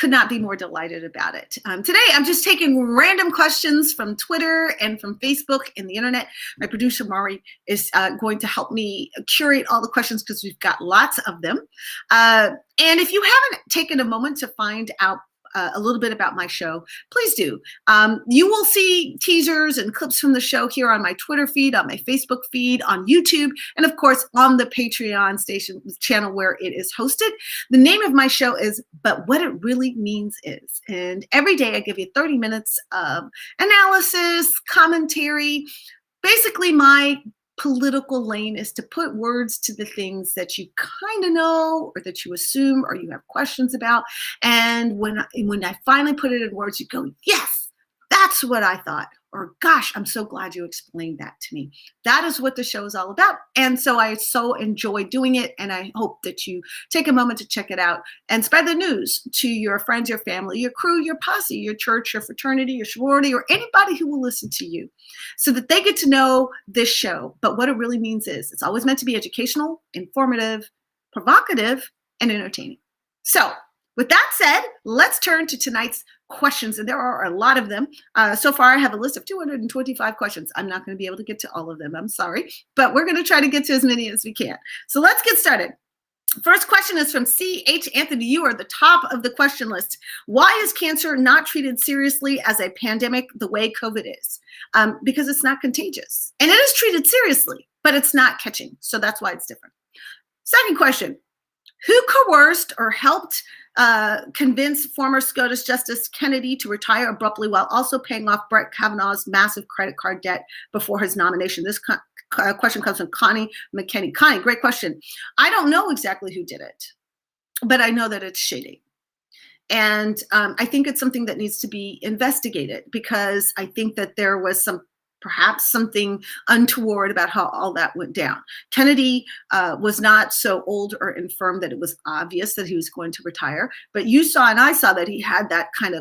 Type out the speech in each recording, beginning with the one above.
could not be more delighted about it. Today, I'm just taking random questions from Twitter and from Facebook and the internet. My producer, Mari, is going to help me curate all the questions because we've got lots of them. And if you haven't taken a moment to find out a little bit about my show, please do. You will see teasers and clips from the show here on my Twitter feed, on my Facebook feed, on YouTube, and of course on the Patreon channel where it is hosted. The name of my show is But What It Really Means Is. And every day I give you 30 minutes of analysis, commentary. Basically, my political lane is to put words to the things that you kind of know or that you assume or you have questions about. And when I finally put it in words, you go, yes, that's what I thought. Or gosh, I'm so glad you explained that to me. That is what the show is all about. And so I so enjoy doing it. And I hope that you take a moment to check it out and spread the news to your friends, your family, your crew, your posse, your church, your fraternity, your sorority, or anybody who will listen to you so that they get to know this show. But what it really means is it's always meant to be educational, informative, provocative, and entertaining. So with that said, let's turn to tonight's questions, and there are a lot of them. So far, I have a list of 225 questions. I'm not going to be able to get to all of them. I'm sorry, but we're going to try to get to as many as we can. So let's get started. First question is from C.H. Anthony. You are the top of the question list. Why is cancer not treated seriously as a pandemic the way COVID is? Because it's not contagious. And it is treated seriously, but it's not catching. So that's why it's different. Second question. Who coerced or helped convince former SCOTUS Justice Kennedy to retire abruptly while also paying off Brett Kavanaugh's massive credit card debt before his nomination? This question comes from Connie McKinney. Connie, great question. I don't know exactly who did it, but I know that it's shady. And I think it's something that needs to be investigated because I think that there was perhaps something untoward about how all that went down. Kennedy was not so old or infirm that it was obvious that he was going to retire, but you saw and I saw that he had that kind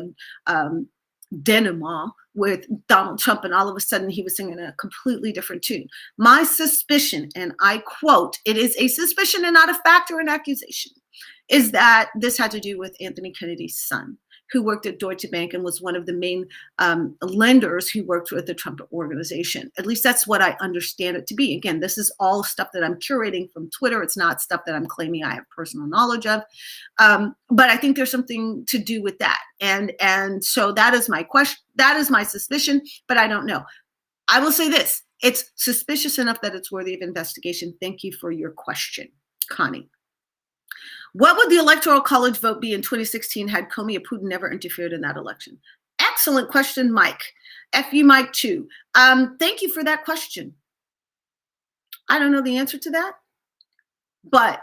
of denouement with Donald Trump, and all of a sudden he was singing a completely different tune. My suspicion, and I quote, it is a suspicion and not a fact or an accusation, is that this had to do with Anthony Kennedy's son, who worked at Deutsche Bank and was one of the main lenders who worked with the Trump organization. At least that's what I understand it to be. Again, this is all stuff that I'm curating from Twitter. It's not stuff that I'm claiming I have personal knowledge of. But I think there's something to do with that. And so that is my question. That is my suspicion, but I don't know. I will say this. It's suspicious enough that it's worthy of investigation. Thank you for your question, Connie. What would the Electoral College vote be in 2016 had Comey or Putin never interfered in that election? Excellent question, Mike. F you, Mike, too. Thank you for that question. I don't know the answer to that, but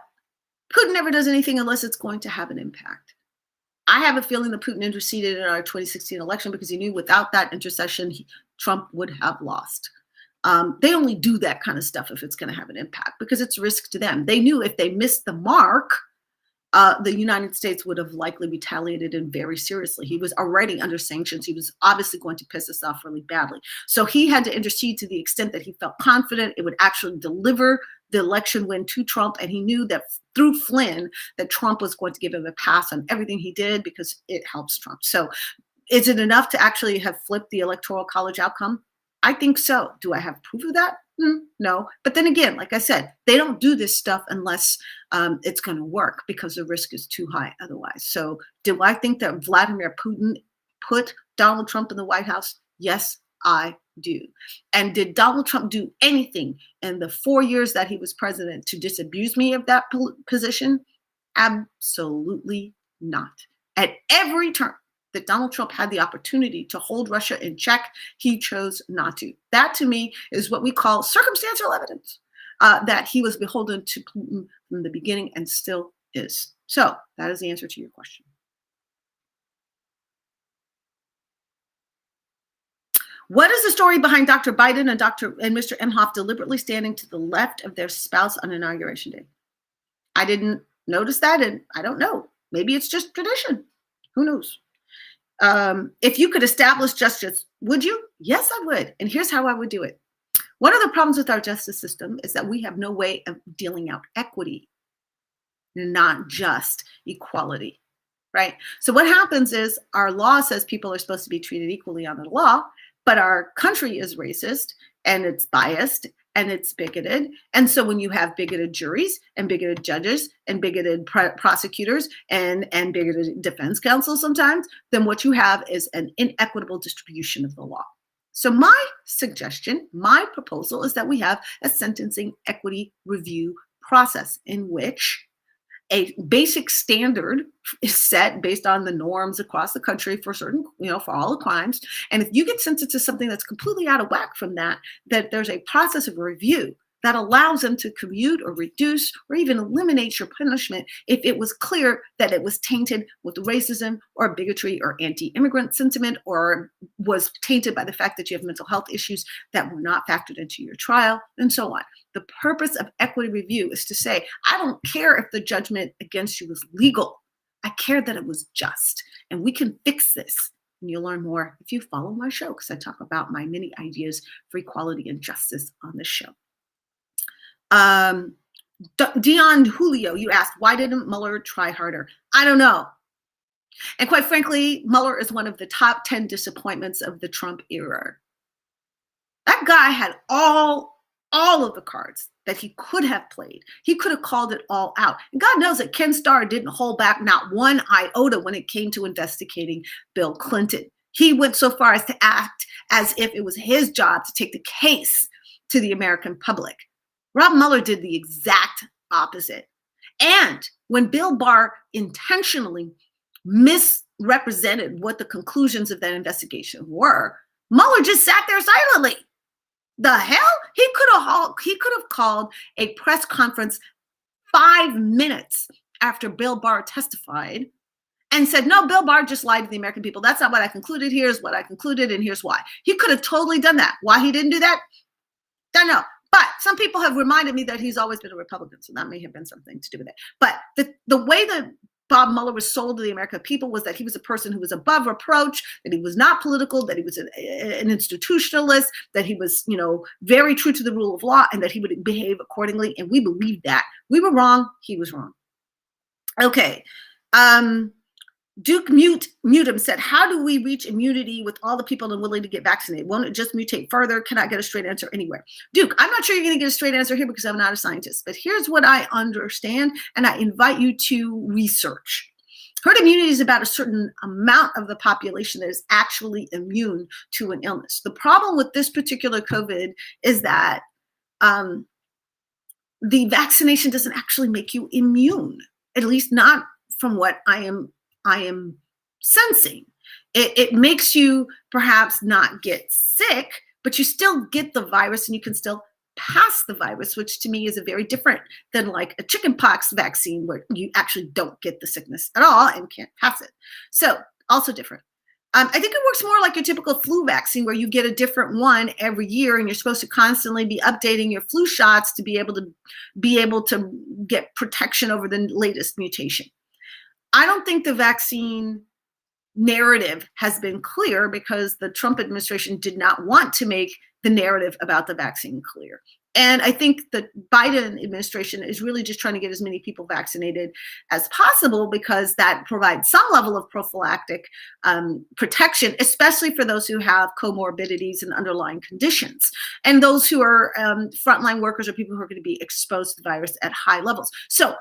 Putin never does anything unless it's going to have an impact. I have a feeling that Putin interceded in our 2016 election because he knew without that intercession, Trump would have lost. They only do that kind of stuff if it's going to have an impact because it's risk to them. They knew if they missed the mark, the United States would have likely retaliated him very seriously. He was already under sanctions. He was obviously going to piss us off really badly. So he had to intercede to the extent that he felt confident it would actually deliver the election win to Trump. And he knew that through Flynn, that Trump was going to give him a pass on everything he did because it helps Trump. So is it enough to actually have flipped the Electoral College outcome? I think so. Do I have proof of that? No. But then again, like I said, they don't do this stuff unless it's going to work because the risk is too high otherwise. So do I think that Vladimir Putin put Donald Trump in the White House? Yes, I do. And did Donald Trump do anything in the 4 years that he was president to disabuse me of that position? Absolutely not. At every turn that Donald Trump had the opportunity to hold Russia in check, he chose not to. That, to me, is what we call circumstantial evidence that he was beholden to Putin from the beginning and still is. So that is the answer to your question. What is the story behind Dr. Biden and Mr. Emhoff deliberately standing to the left of their spouse on Inauguration Day? I didn't notice that, and I don't know. Maybe it's just tradition. Who knows? If you could establish justice, would you? Yes, I would. And here's how I would do it. One of the problems with our justice system is that we have no way of dealing out equity, not just equality. right? So what happens is our law says people are supposed to be treated equally under the law, but our country is racist and it's biased and it's bigoted. And so when you have bigoted juries and bigoted judges and bigoted prosecutors and bigoted defense counsel sometimes, then what you have is an inequitable distribution of the law. So my suggestion, my proposal is that we have a sentencing equity review process in which a basic standard is set based on the norms across the country for certain, for all the crimes. And if you get sentenced to something that's completely out of whack from that there's a process of review that allows them to commute or reduce or even eliminate your punishment if it was clear that it was tainted with racism or bigotry or anti-immigrant sentiment, or was tainted by the fact that you have mental health issues that were not factored into your trial, and so on. The purpose of equity review is to say, I don't care if the judgment against you was legal. I care that it was just, and we can fix this. And you'll learn more if you follow my show, because I talk about my many ideas for equality and justice on this show. Dion Julio, you asked, why didn't Mueller try harder? I don't know. And quite frankly, Mueller is one of the top 10 disappointments of the Trump era. That guy had all of the cards that he could have played. He could have called it all out. And God knows that Ken Starr didn't hold back not one iota when it came to investigating Bill Clinton. He went so far as to act as if it was his job to take the case to the American public. Rob Mueller did the exact opposite. And when Bill Barr intentionally misrepresented what the conclusions of that investigation were, Mueller just sat there silently. The hell? He could have called a press conference 5 minutes after Bill Barr testified and said, no, Bill Barr just lied to the American people. That's not what I concluded. Here's what I concluded, and here's why. He could have totally done that. Why he didn't do that? Don't know. But some people have reminded me that he's always been a Republican, so that may have been something to do with it. But the way that Bob Mueller was sold to the American people was that he was a person who was above reproach, that he was not political, that he was an institutionalist, that he was, very true to the rule of law, and that he would behave accordingly. And we believed that. We were wrong. He was wrong. Okay. Duke Mutum said, how do we reach immunity with all the people unwilling to get vaccinated? Won't it just mutate further? Cannot get a straight answer anywhere. Duke, I'm not sure you're going to get a straight answer here because I'm not a scientist, but here's what I understand, and I invite you to research. Herd immunity is about a certain amount of the population that is actually immune to an illness. The problem with this particular COVID is that the vaccination doesn't actually make you immune, at least not from what I am sensing. It makes you perhaps not get sick, but you still get the virus and you can still pass the virus, which to me is a very different than like a chickenpox vaccine where you actually don't get the sickness at all and can't pass it. So also different. I think it works more like your typical flu vaccine where you get a different one every year and you're supposed to constantly be updating your flu shots to be able to get protection over the latest mutation. I don't think the vaccine narrative has been clear because the Trump administration did not want to make the narrative about the vaccine clear. And I think the Biden administration is really just trying to get as many people vaccinated as possible because that provides some level of prophylactic protection, especially for those who have comorbidities and underlying conditions, and those who are frontline workers or people who are going to be exposed to the virus at high levels. So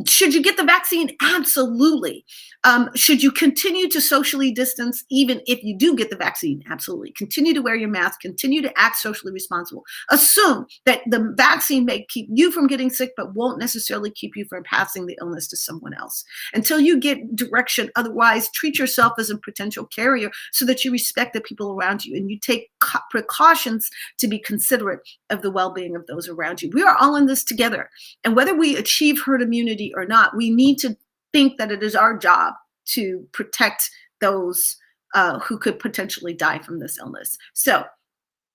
should you get the vaccine? Absolutely. Should you continue to socially distance even if you do get the vaccine? Absolutely. Continue to wear your mask. Continue to act socially responsible. Assume that the vaccine may keep you from getting sick, but won't necessarily keep you from passing the illness to someone else. Until you get direction, otherwise, treat yourself as a potential carrier so that you respect the people around you and you take precautions to be considerate of the well-being of those around you. We are all in this together. And whether we achieve herd immunity or not, we need to think that it is our job to protect those who could potentially die from this illness. So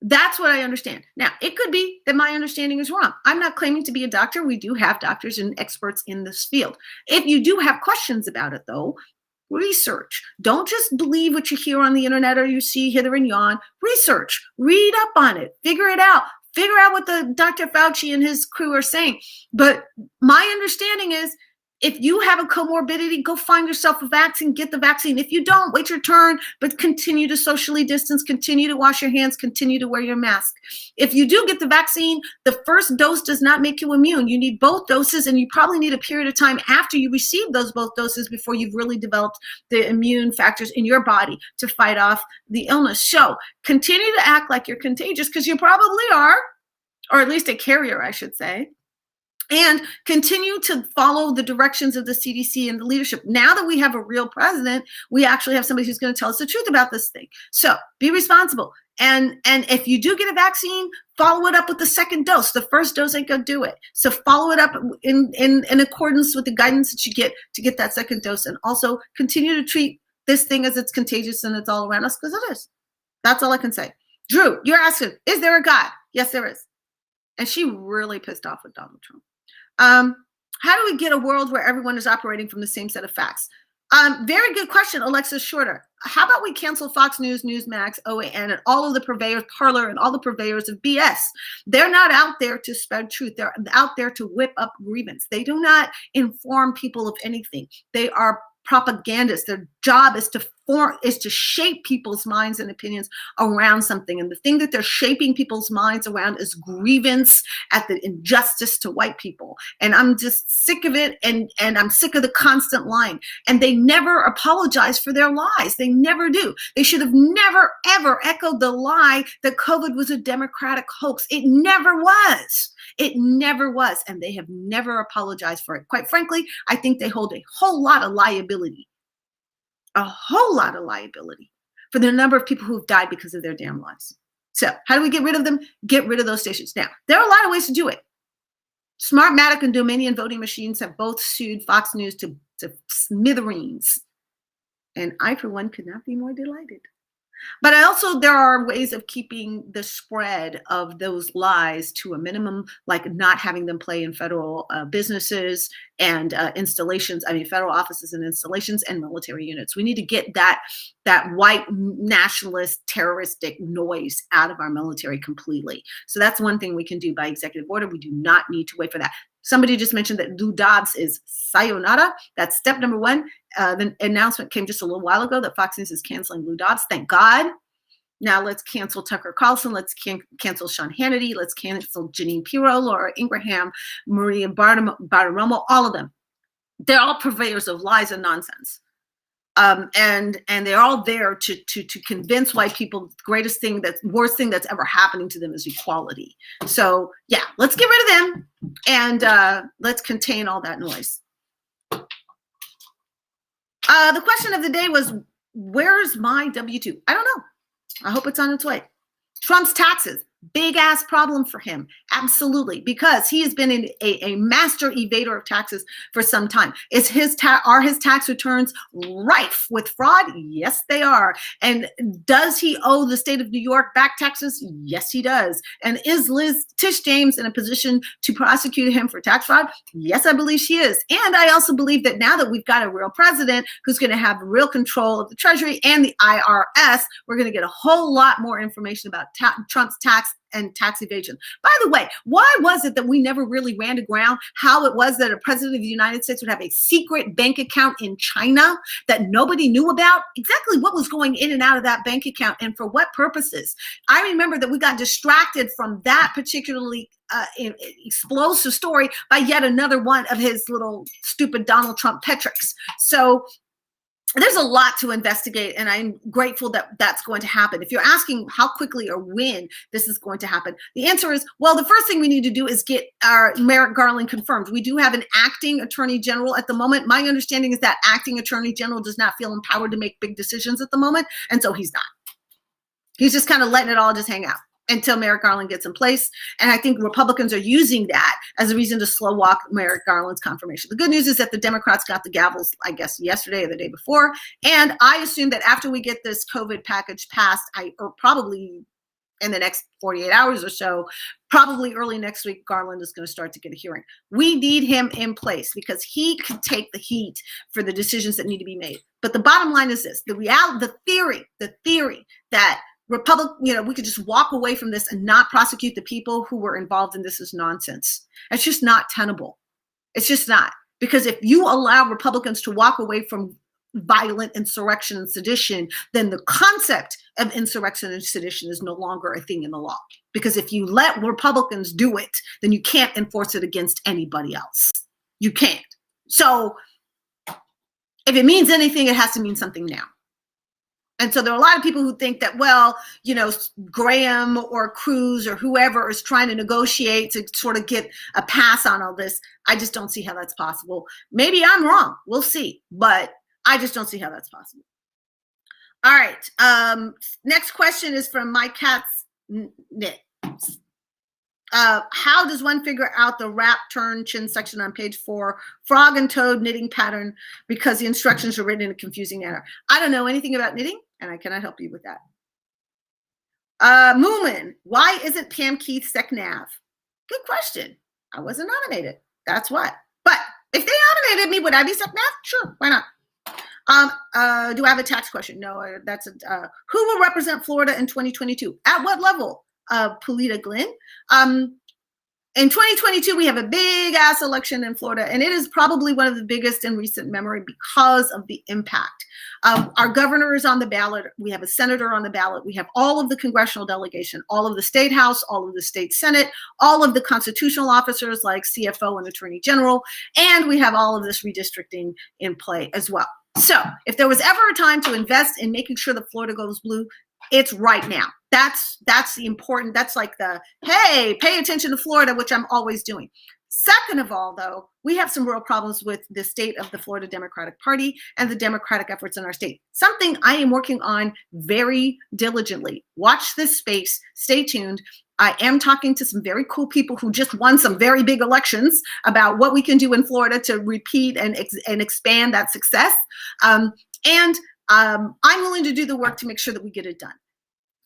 that's what I understand. Now, it could be that my understanding is wrong. I'm not claiming to be a doctor. We do have doctors and experts in this field. If you do have questions about it, though, research. Don't just believe what you hear on the internet or you see hither and yon. Research. Read up on it. Figure it out. Figure out what the Dr. Fauci and his crew are saying. But my understanding is If you have a comorbidity, go find yourself a vaccine, get the vaccine. If you don't, wait your turn, but continue to socially distance, continue to wash your hands, continue to wear your mask. If you do get the vaccine, the first dose does not make you immune. You need both doses, and you probably need a period of time after you receive those both doses before you've really developed the immune factors in your body to fight off the illness. So continue to act like you're contagious, because you probably are, or at least a carrier, I should say. And continue to follow the directions of the CDC and the leadership. Now that we have a real president, we actually have somebody who's going to tell us the truth about this thing. So be responsible. And if you do get a vaccine, follow it up with the second dose. The first dose ain't gonna do it. So follow it up in accordance with the guidance that you get to get that second dose. And also continue to treat this thing as it's contagious and it's all around us, because it is. That's all I can say. Drew, you're asking, is there a God? Yes, there is. And she really pissed off with Donald Trump. How do we get a world where everyone is operating from the same set of facts? Very good question, Alexis Shorter. How about we cancel Fox News, Newsmax, OAN, and all of the purveyors, Parler, and all the purveyors of BS? They're not out there to spread truth. They're out there to whip up grievance. They do not inform people of anything. They are propagandists. Their job is to shape people's minds and opinions around something. And the thing that they're shaping people's minds around is grievance at the injustice to white people. And I'm just sick of it. And I'm sick of the constant lying. And they never apologize for their lies. They never do. They should have never, ever echoed the lie that COVID was a Democratic hoax. It never was. It never was. And they have never apologized for it. Quite frankly, I think they hold a whole lot of liability for the number of people who've died because of their damn lies. So how do we get rid of them? Get rid of those stations. Now, there are a lot of ways to do it. Smartmatic and Dominion voting machines have both sued Fox News to smithereens. And I, for one, could not be more delighted. But there are ways of keeping the spread of those lies to a minimum, like not having them play in federal businesses and federal offices and installations and military units. We need to get that white nationalist terroristic noise out of our military completely. So that's one thing we can do by executive order. We do not need to wait for that. Somebody just mentioned that Lou Dobbs is sayonara. That's step number one. The announcement came just a little while ago that Fox News is canceling Lou Dobbs. Thank God. Now let's cancel Tucker Carlson. Let's cancel Sean Hannity. Let's cancel Jeanine Pirro, Laura Ingraham, Maria Bartiromo, all of them. They're all purveyors of lies and nonsense. And they're all there to convince white people the worst thing that's ever happening to them is equality. So yeah, let's get rid of them and let's contain all that noise. The question of the day was, where's my W-2? I don't know. I hope it's on its way. Trump's taxes. Big ass problem for him. Absolutely. Because he has been a master evader of taxes for some time. Are his tax returns rife with fraud? Yes, they are. And does he owe the state of New York back taxes? Yes, he does. And is Tish James in a position to prosecute him for tax fraud? Yes, I believe she is. And I also believe that now that we've got a real president who's going to have real control of the Treasury and the IRS, we're going to get a whole lot more information about Trump's tax and tax evasion. By the way, why was it that we never really ran to ground how it was that a president of the United States would have a secret bank account in China that nobody knew about? Exactly what was going in and out of that bank account and for what purposes? I remember that we got distracted from that particularly explosive story by yet another one of his little stupid Donald Trump pet tricks. So there's a lot to investigate, and I'm grateful that that's going to happen. If you're asking how quickly or when this is going to happen, the answer is, well, the first thing we need to do is get our Merrick Garland confirmed. We do have an acting attorney general at the moment. My understanding is that acting attorney general does not feel empowered to make big decisions at the moment, and so he's not. He's just kind of letting it all just hang out until Merrick Garland gets in place. And I think Republicans are using that as a reason to slow walk Merrick Garland's confirmation. The good news is that the Democrats got the gavels, I guess, yesterday or the day before. And I assume that after we get this COVID package passed, or probably in the next 48 hours or so, probably early next week, Garland is going to start to get a hearing. We need him in place because he can take the heat for the decisions that need to be made. But the bottom line is this: the theory that we could just walk away from this and not prosecute the people who were involved in this is nonsense. It's just not tenable. It's just not. Because if you allow Republicans to walk away from violent insurrection and sedition, then the concept of insurrection and sedition is no longer a thing in the law. Because if you let Republicans do it, then you can't enforce it against anybody else. You can't. So if it means anything, it has to mean something now. And so there are a lot of people who think that, well, you know, Graham or Cruz or whoever is trying to negotiate to sort of get a pass on all this. I just don't see how that's possible. Maybe I'm wrong. We'll see. But I just don't see how that's possible. All right. Next question is from My Cat's Knit. How does one figure out the wrap, turn, chin section on page 4, frog and toad knitting pattern, because the instructions are written in a confusing manner? I don't know anything about knitting, and I cannot help you with that. Moomin, why isn't Pam Keith SecNav? Good question. I wasn't nominated. That's what. But if they nominated me, would I be SecNav? Sure, why not? Do I have a tax question? No, that's who will represent Florida in 2022? At what level? Polita Glenn. In 2022, we have a big ass election in Florida, and it is probably one of the biggest in recent memory because of the impact. Our governor is on the ballot. We have a senator on the ballot. We have all of the congressional delegation, all of the state house, all of the state senate, all of the constitutional officers like CFO and attorney general, and we have all of this redistricting in play as well. So if there was ever a time to invest in making sure that Florida goes blue, it's right now. That's the important, that's like the, hey, pay attention to Florida, which I'm always doing. Second of all, though, we have some real problems with the state of the Florida Democratic Party and the democratic efforts in our state. Something I am working on very diligently. Watch this space. Stay tuned. I am talking to some very cool people who just won some very big elections about what we can do in Florida to repeat and expand that success. I'm willing to do the work to make sure that we get it done.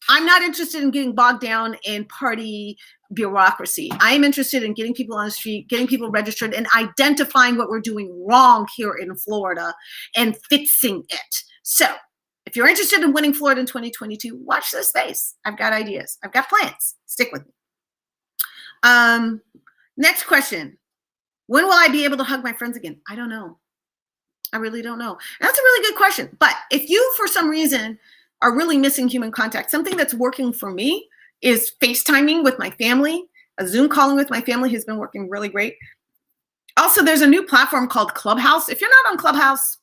I'm not interested in getting bogged down in party bureaucracy. I am interested in getting people on the street, getting people registered, and identifying what we're doing wrong here in Florida and fixing it. So if you're interested in winning Florida in 2022, watch this space. I've got ideas. I've got plans. Stick with me. Next question. When will I be able to hug my friends again? I don't know. I really don't know. And that's a really good question. But if you, for some reason, are really missing human contact, something that's working for me is FaceTiming with my family. A Zoom calling with my family has been working really great. Also, there's a new platform called Clubhouse. If you're not on Clubhouse,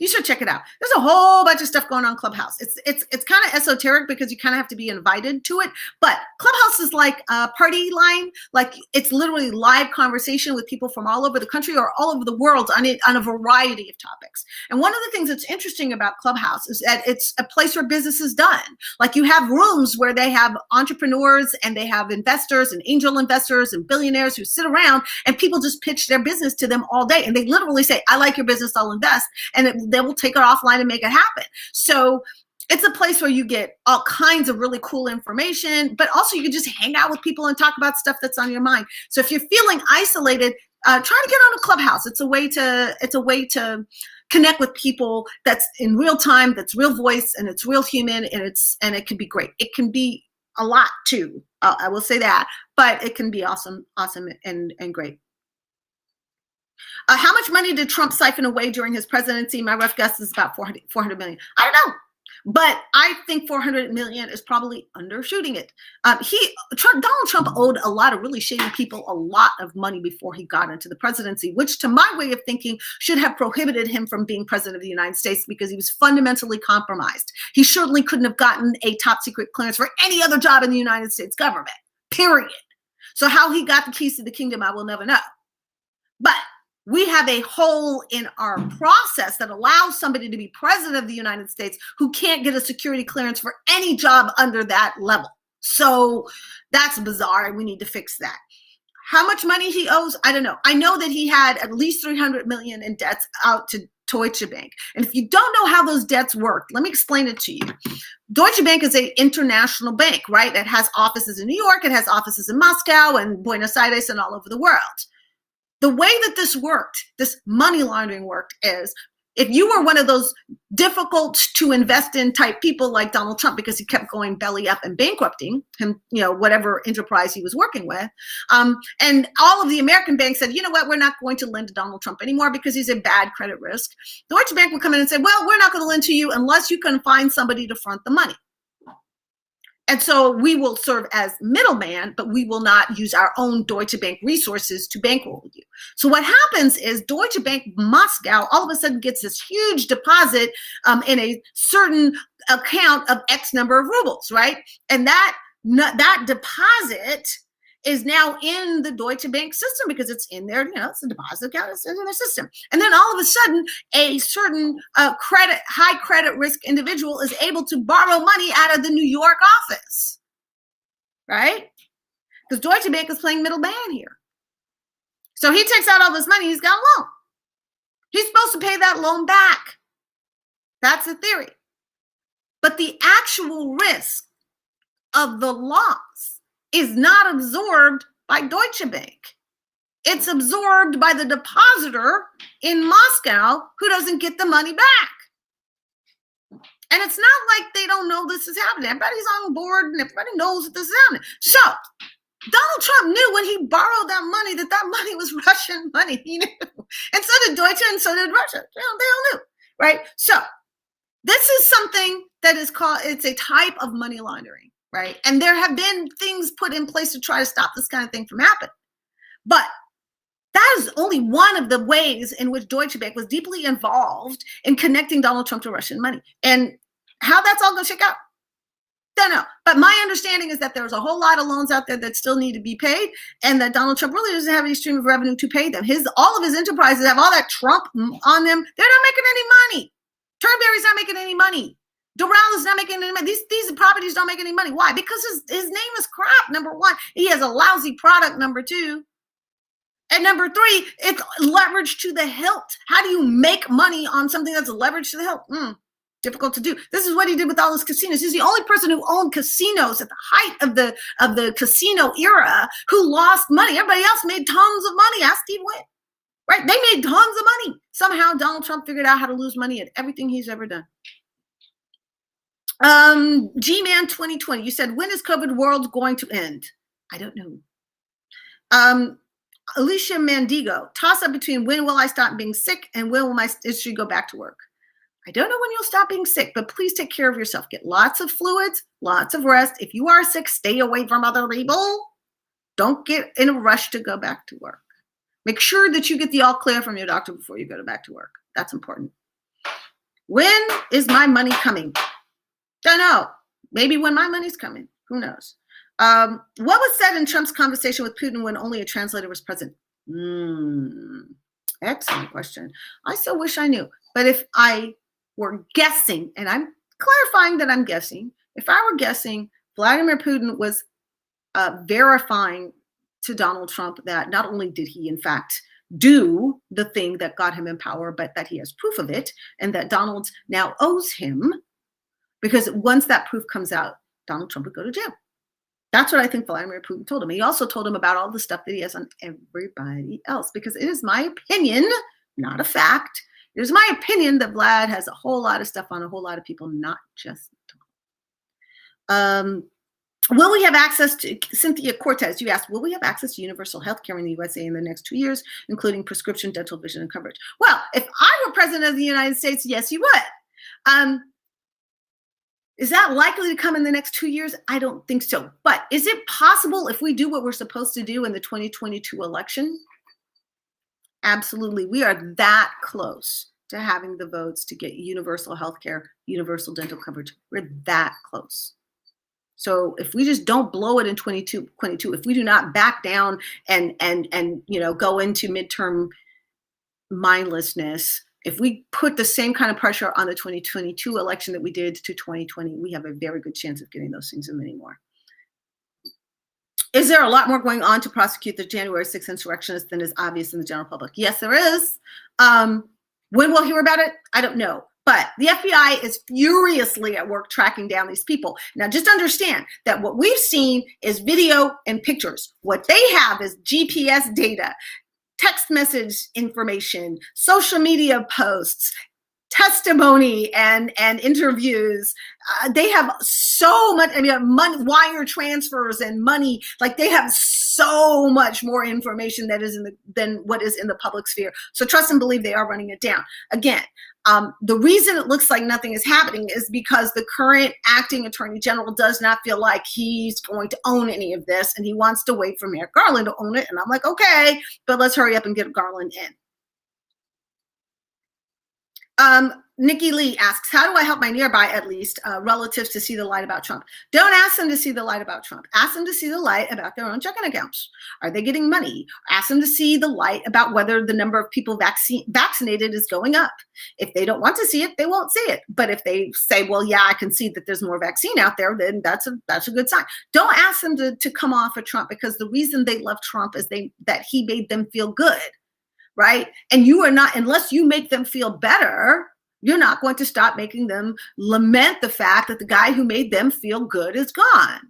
you should check it out. There's a whole bunch of stuff going on Clubhouse. It's kind of esoteric because you kind of have to be invited to it. But Clubhouse is like a party line. Like it's literally live conversation with people from all over the country or all over the world on a variety of topics. And one of the things that's interesting about Clubhouse is that it's a place where business is done. Like you have rooms where they have entrepreneurs and they have investors and angel investors and billionaires who sit around and people just pitch their business to them all day. And they literally say, I like your business, I'll invest. And they will take it offline and make it happen. So it's a place where you get all kinds of really cool information, but also you can just hang out with people and talk about stuff that's on your mind. So if you're feeling isolated, try to get on a Clubhouse. It's a way to connect with people that's in real time, that's real voice, and it's real human, and it can be great. It can be a lot too. I will say that, but it can be awesome and great. How much money did Trump siphon away during his presidency? My rough guess is about 400 million. I don't know, but I think 400 million is probably undershooting it. Donald Trump owed a lot of really shady people a lot of money before he got into the presidency, which to my way of thinking should have prohibited him from being president of the United States because he was fundamentally compromised. He certainly couldn't have gotten a top secret clearance for any other job in the United States government, period. So how he got the keys to the kingdom, I will never know. But we have a hole in our process that allows somebody to be president of the United States who can't get a security clearance for any job under that level. So that's bizarre, and we need to fix that. How much money he owes, I don't know. I know that he had at least 300 million in debts out to Deutsche Bank. And if you don't know how those debts work, let me explain it to you. Deutsche Bank is an international bank, right? It has offices in New York, it has offices in Moscow and Buenos Aires and all over the world. The way that this worked, this money laundering worked, is If you were one of those difficult to invest in type people like Donald Trump, because he kept going belly up and bankrupting him, whatever enterprise he was working with, and all of the American banks said, you know what, we're not going to lend to Donald Trump anymore because he's a bad credit risk. Deutsche Bank would come in and say, well, we're not going to lend to you unless you can find somebody to front the money. And so we will serve as middleman, but we will not use our own Deutsche Bank resources to bankroll you. So what happens is Deutsche Bank Moscow all of a sudden gets this huge deposit in a certain account of X number of rubles, right? And that deposit is now in the Deutsche Bank system because it's in there, it's a deposit account, it's in their system. And then all of a sudden, a certain high credit risk individual is able to borrow money out of the New York office, right? Because Deutsche Bank is playing middleman here. So he takes out all this money, he's got a loan. He's supposed to pay that loan back. That's the theory. But the actual risk of the loss is not absorbed by Deutsche Bank. It's absorbed by the depositor in Moscow who doesn't get the money back. And it's not like they don't know this is happening. Everybody's on board and everybody knows that this is happening. So Donald Trump knew when he borrowed that money that that money was Russian money. He knew. And so did Deutsche and so did Russia. They all knew, right? So this is something that is called, it's a type of money laundering. Right. And there have been things put in place to try to stop this kind of thing from happening. But that is only one of the ways in which Deutsche Bank was deeply involved in connecting Donald Trump to Russian money. And how that's all going to shake out, don't know. But my understanding is that there's a whole lot of loans out there that still need to be paid, and that Donald Trump really doesn't have any stream of revenue to pay them. All of his enterprises have all that Trump on them. They're not making any money. Turnberry's not making any money. Doral is not making any money. These properties don't make any money. Why? Because his name is crap, number one. He has a lousy product, number two. And number three, it's leveraged to the hilt. How do you make money on something that's leveraged to the hilt? Difficult to do. This is what he did with all his casinos. He's the only person who owned casinos at the height of the casino era who lost money. Everybody else made tons of money. Ask Steve Wynn. Right? They made tons of money. Somehow Donald Trump figured out how to lose money at everything he's ever done. G-Man 2020, you said, when is COVID world going to end? I don't know. Alicia Mandigo, toss up between when will I stop being sick and when will my industry go back to work? I don't know when you'll stop being sick, but please take care of yourself. Get lots of fluids, lots of rest. If you are sick, stay away from other people. Don't get in a rush to go back to work. Make sure that you get the all clear from your doctor before you go back to work. That's important. When is my money coming? Don't know. Maybe when my money's coming. Who knows? What was said in Trump's conversation with Putin when only a translator was present? Excellent question. I so wish I knew. But if I were guessing, and I'm clarifying that I'm guessing, if I were guessing, Vladimir Putin was verifying to Donald Trump that not only did he, in fact, do the thing that got him in power, but that he has proof of it, and that Donald now owes him. Because once that proof comes out, Donald Trump would go to jail. That's what I think Vladimir Putin told him. He also told him about all the stuff that he has on everybody else, because it is my opinion, not a fact. It is my opinion that Vlad has a whole lot of stuff on a whole lot of people, not just Donald. Will we have access to, Cynthia Cortez, you asked, will we have access to universal health care in the USA in the next 2 years, including prescription, dental, vision, and coverage? Well, if I were president of the United States, yes, you would. Is that likely to come in the next 2 years? I don't think so. But is it possible if we do what we're supposed to do in the 2022 election? Absolutely. We are that close to having the votes to get universal health care, universal dental coverage. We're that close. So if we just don't blow it in 2022, if we do not back down and go into midterm mindlessness, if we put the same kind of pressure on the 2022 election that we did to 2020, we have a very good chance of getting those things and many more. Is there a lot more going on to prosecute the January 6th insurrectionists than is obvious in the general public? Yes, there is. When we'll hear about it, I don't know. But the FBI is furiously at work tracking down these people. Now, just understand that what we've seen is video and pictures. What they have is GPS data, text message information, social media posts, testimony and interviews. They have so much, I mean, money, wire transfers and money, like they have so much more information that is than what is in the public sphere. So trust and believe they are running it down. Again, the reason it looks like nothing is happening is because the current acting attorney general does not feel like he's going to own any of this, and he wants to wait for Merrick Garland to own it. And I'm like, okay, but let's hurry up and get Garland in. Nikki Lee asks, how do I help my nearby, at least, relatives to see the light about Trump? Don't ask them to see the light about Trump. Ask them to see the light about their own checking accounts. Are they getting money? Ask them to see the light about whether the number of people vaccinated is going up. If they don't want to see it, they won't see it. But if they say, well, yeah, I can see that there's more vaccine out there, then that's a good sign. Don't ask them to come off of Trump, because the reason they love Trump is that he made them feel good, right? And you are not, unless you make them feel better, you're not going to stop making them lament the fact that the guy who made them feel good is gone.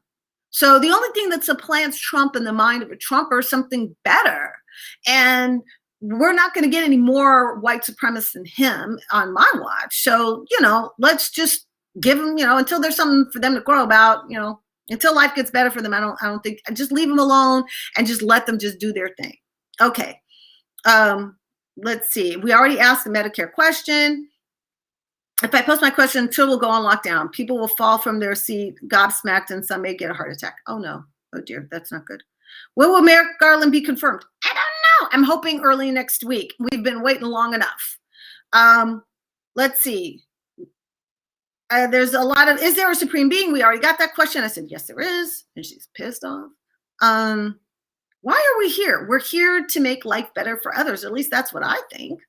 So the only thing that supplants Trump in the mind of a Trumper is something better. And we're not going to get any more white supremacists than him on my watch. So, let's just give them, until there's something for them to grow about, until life gets better for them. I don't think, just leave them alone and just let them just do their thing. Okay. Let's see. We already asked the Medicare question. If I post my question, Twitter will go on lockdown. People will fall from their seat, gobsmacked, and some may get a heart attack. Oh, no. Oh, dear. That's not good. When will Merrick Garland be confirmed? I don't know. I'm hoping early next week. We've been waiting long enough. Let's see. There's a lot of, is there a supreme being? We already got that question. I said, yes, there is. And she's pissed off. Why are we here? We're here to make life better for others. At least that's what I think.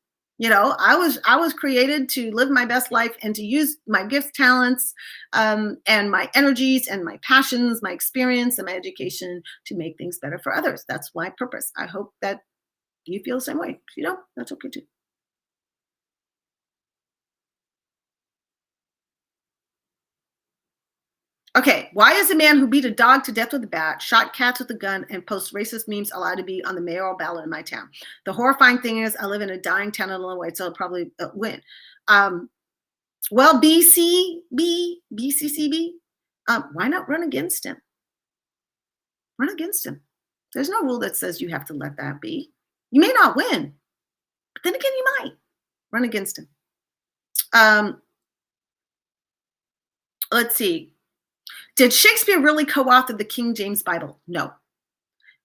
I was created to live my best life and to use my gifts, talents, and my energies and my passions, my experience and my education to make things better for others. That's my purpose. I hope that you feel the same way. If you don't, that's okay too. Okay, why is a man who beat a dog to death with a bat, shot cats with a gun, and posts racist memes allowed to be on the mayoral ballot in my town? The horrifying thing is I live in a dying town in Illinois, so I'll probably win. Well, BCCB, why not run against him? Run against him. There's no rule that says you have to let that be. You may not win, but then again, you might. Run against him. Let's see. Did Shakespeare really co-author the King James Bible? No.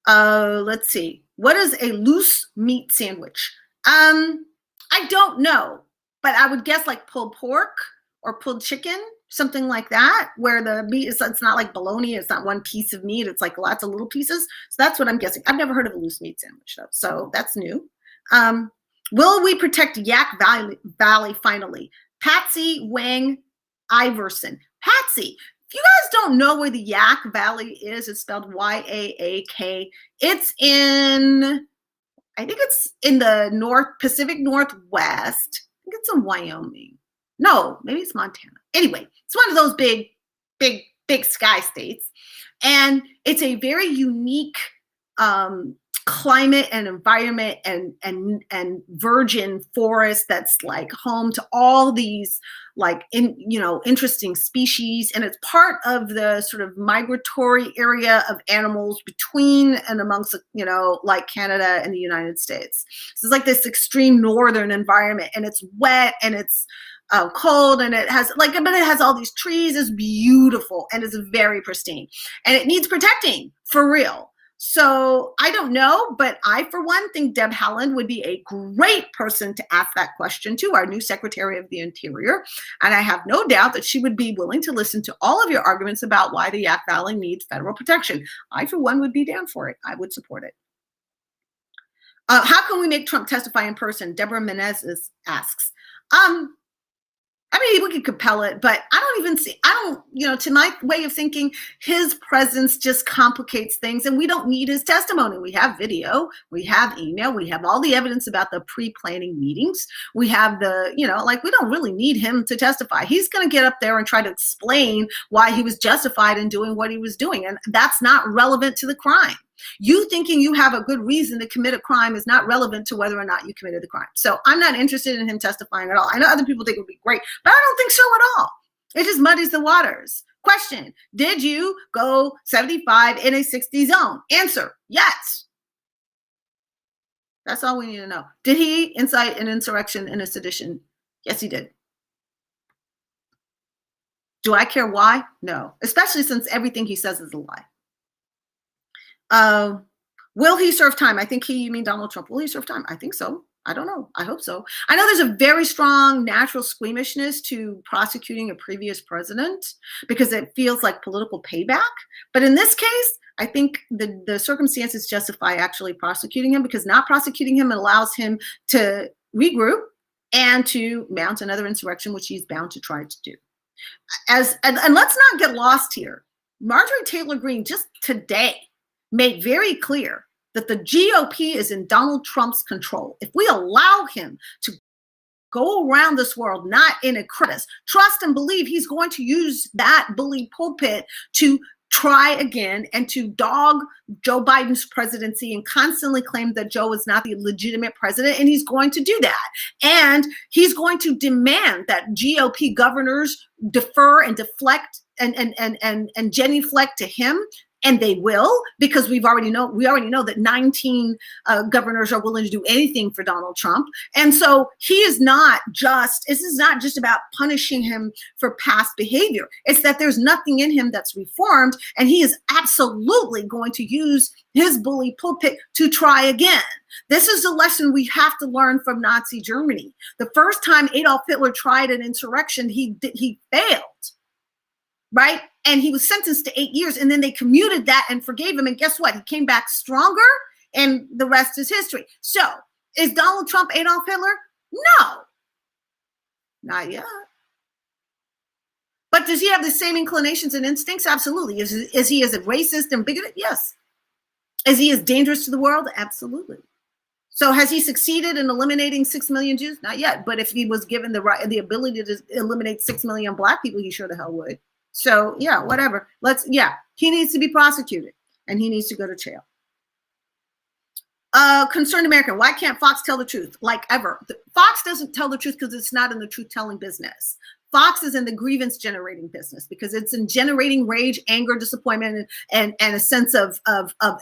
Let's see. What is a loose meat sandwich? I don't know, but I would guess like pulled pork or pulled chicken, something like that, where the meat is, it's not like bologna. It's not one piece of meat. It's like lots of little pieces. So that's what I'm guessing. I've never heard of a loose meat sandwich though. So that's new. Will we protect Yak Valley finally? Patsy Wang Iverson. Patsy. If you guys don't know where the Yak Valley is, it's spelled Y-A-A-K. It's in, I think it's in the Pacific Northwest. I think it's in Wyoming. No, maybe it's Montana. Anyway, it's one of those big sky states. And it's a very unique climate and environment and virgin forest that's like home to all these interesting species, and it's part of the sort of migratory area of animals between and amongst like Canada and the United States. So it's like this extreme northern environment, and it's wet and it's cold, and it has but it has all these trees. It's beautiful and it's very pristine, and it needs protecting for real. So I don't know, but I, for one, think Deb Haaland would be a great person to ask that question to, our new Secretary of the Interior. And I have no doubt that she would be willing to listen to all of your arguments about why the Yak Valley needs federal protection. I, for one, would be down for it. I would support it. How can we make Trump testify in person? Deborah Menezes asks. I mean, we could compel it, but to my way of thinking, his presence just complicates things, and we don't need his testimony. We have video, we have email, we have all the evidence about the pre-planning meetings. We have we don't really need him to testify. He's going to get up there and try to explain why he was justified in doing what he was doing, and that's not relevant to the crime. You thinking you have a good reason to commit a crime is not relevant to whether or not you committed the crime. So I'm not interested in him testifying at all. I know other people think it would be great, but I don't think so at all. It just muddies the waters. Question, did you go 75 in a 60 zone? Answer, yes. That's all we need to know. Did he incite an insurrection and a sedition? Yes, he did. Do I care why? No, especially since everything he says is a lie. Will he serve time? I think you mean Donald Trump. Will he serve time? I think so. I don't know. I hope so. I know there's a very strong natural squeamishness to prosecuting a previous president because it feels like political payback. But in this case, I think the circumstances justify actually prosecuting him, because not prosecuting him allows him to regroup and to mount another insurrection, which he's bound to try to do. And let's not get lost here. Marjorie Taylor Greene just today made very clear that the GOP is in Donald Trump's control. If we allow him to go around this world, not in a crisis, trust and believe he's going to use that bully pulpit to try again and to dog Joe Biden's presidency and constantly claim that Joe is not the legitimate president. And he's going to do that. And he's going to demand that GOP governors defer and deflect and genuflect to him. And they will, because we already know that 19 governors are willing to do anything for Donald Trump. And so this is not just about punishing him for past behavior. It's that there's nothing in him that's reformed, and he is absolutely going to use his bully pulpit to try again. This is a lesson we have to learn from Nazi Germany. The first time Adolf Hitler tried an insurrection, he failed. Right? And he was sentenced to 8 years, and then they commuted that and forgave him. And guess what? He came back stronger, and the rest is history. So is Donald Trump Adolf Hitler? No, not yet. But does he have the same inclinations and instincts? Absolutely. Is he as a racist and bigoted? Yes. Is he as dangerous to the world? Absolutely. So has he succeeded in eliminating 6 million Jews? Not yet. But if he was given the ability to eliminate 6 million Black people, he sure the hell would. So yeah, whatever. He needs to be prosecuted and he needs to go to jail. Concerned American, why can't Fox tell the truth? Like ever. Fox doesn't tell the truth because it's not in the truth-telling business. Fox is in the grievance generating business because it's in generating rage, anger, disappointment, and a sense of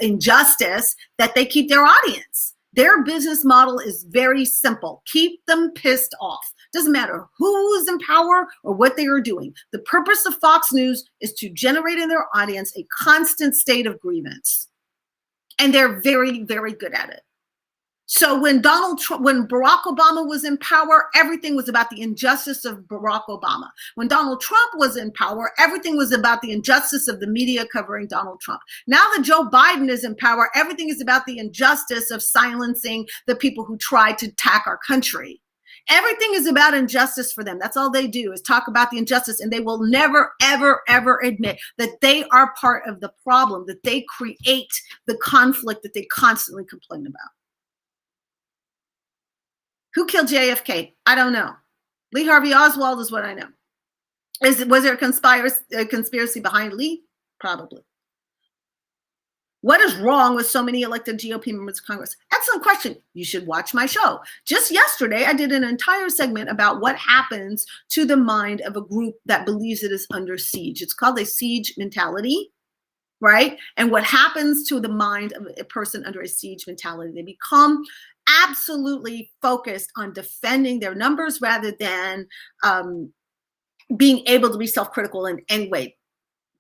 injustice that they keep their audience. Their business model is very simple. Keep them pissed off. Doesn't matter who's in power or what they are doing. The purpose of Fox News is to generate in their audience a constant state of grievance. And they're very, very good at it. So when Barack Obama was in power, everything was about the injustice of Barack Obama. When Donald Trump was in power, everything was about the injustice of the media covering Donald Trump. Now that Joe Biden is in power, everything is about the injustice of silencing the people who try to attack our country. Everything is about injustice for them. That's all they do is talk about the injustice, and they will never, ever, ever admit that they are part of the problem, that they create the conflict that they constantly complain about. Who killed JFK? I don't know. Lee Harvey Oswald is what I know. Was there a conspiracy behind Lee? Probably. What is wrong with so many elected GOP members of Congress? Excellent question. You should watch my show. Just yesterday, I did an entire segment about what happens to the mind of a group that believes it is under siege. It's called a siege mentality, right? And what happens to the mind of a person under a siege mentality? They become absolutely focused on defending their numbers rather than being able to be self-critical in any way.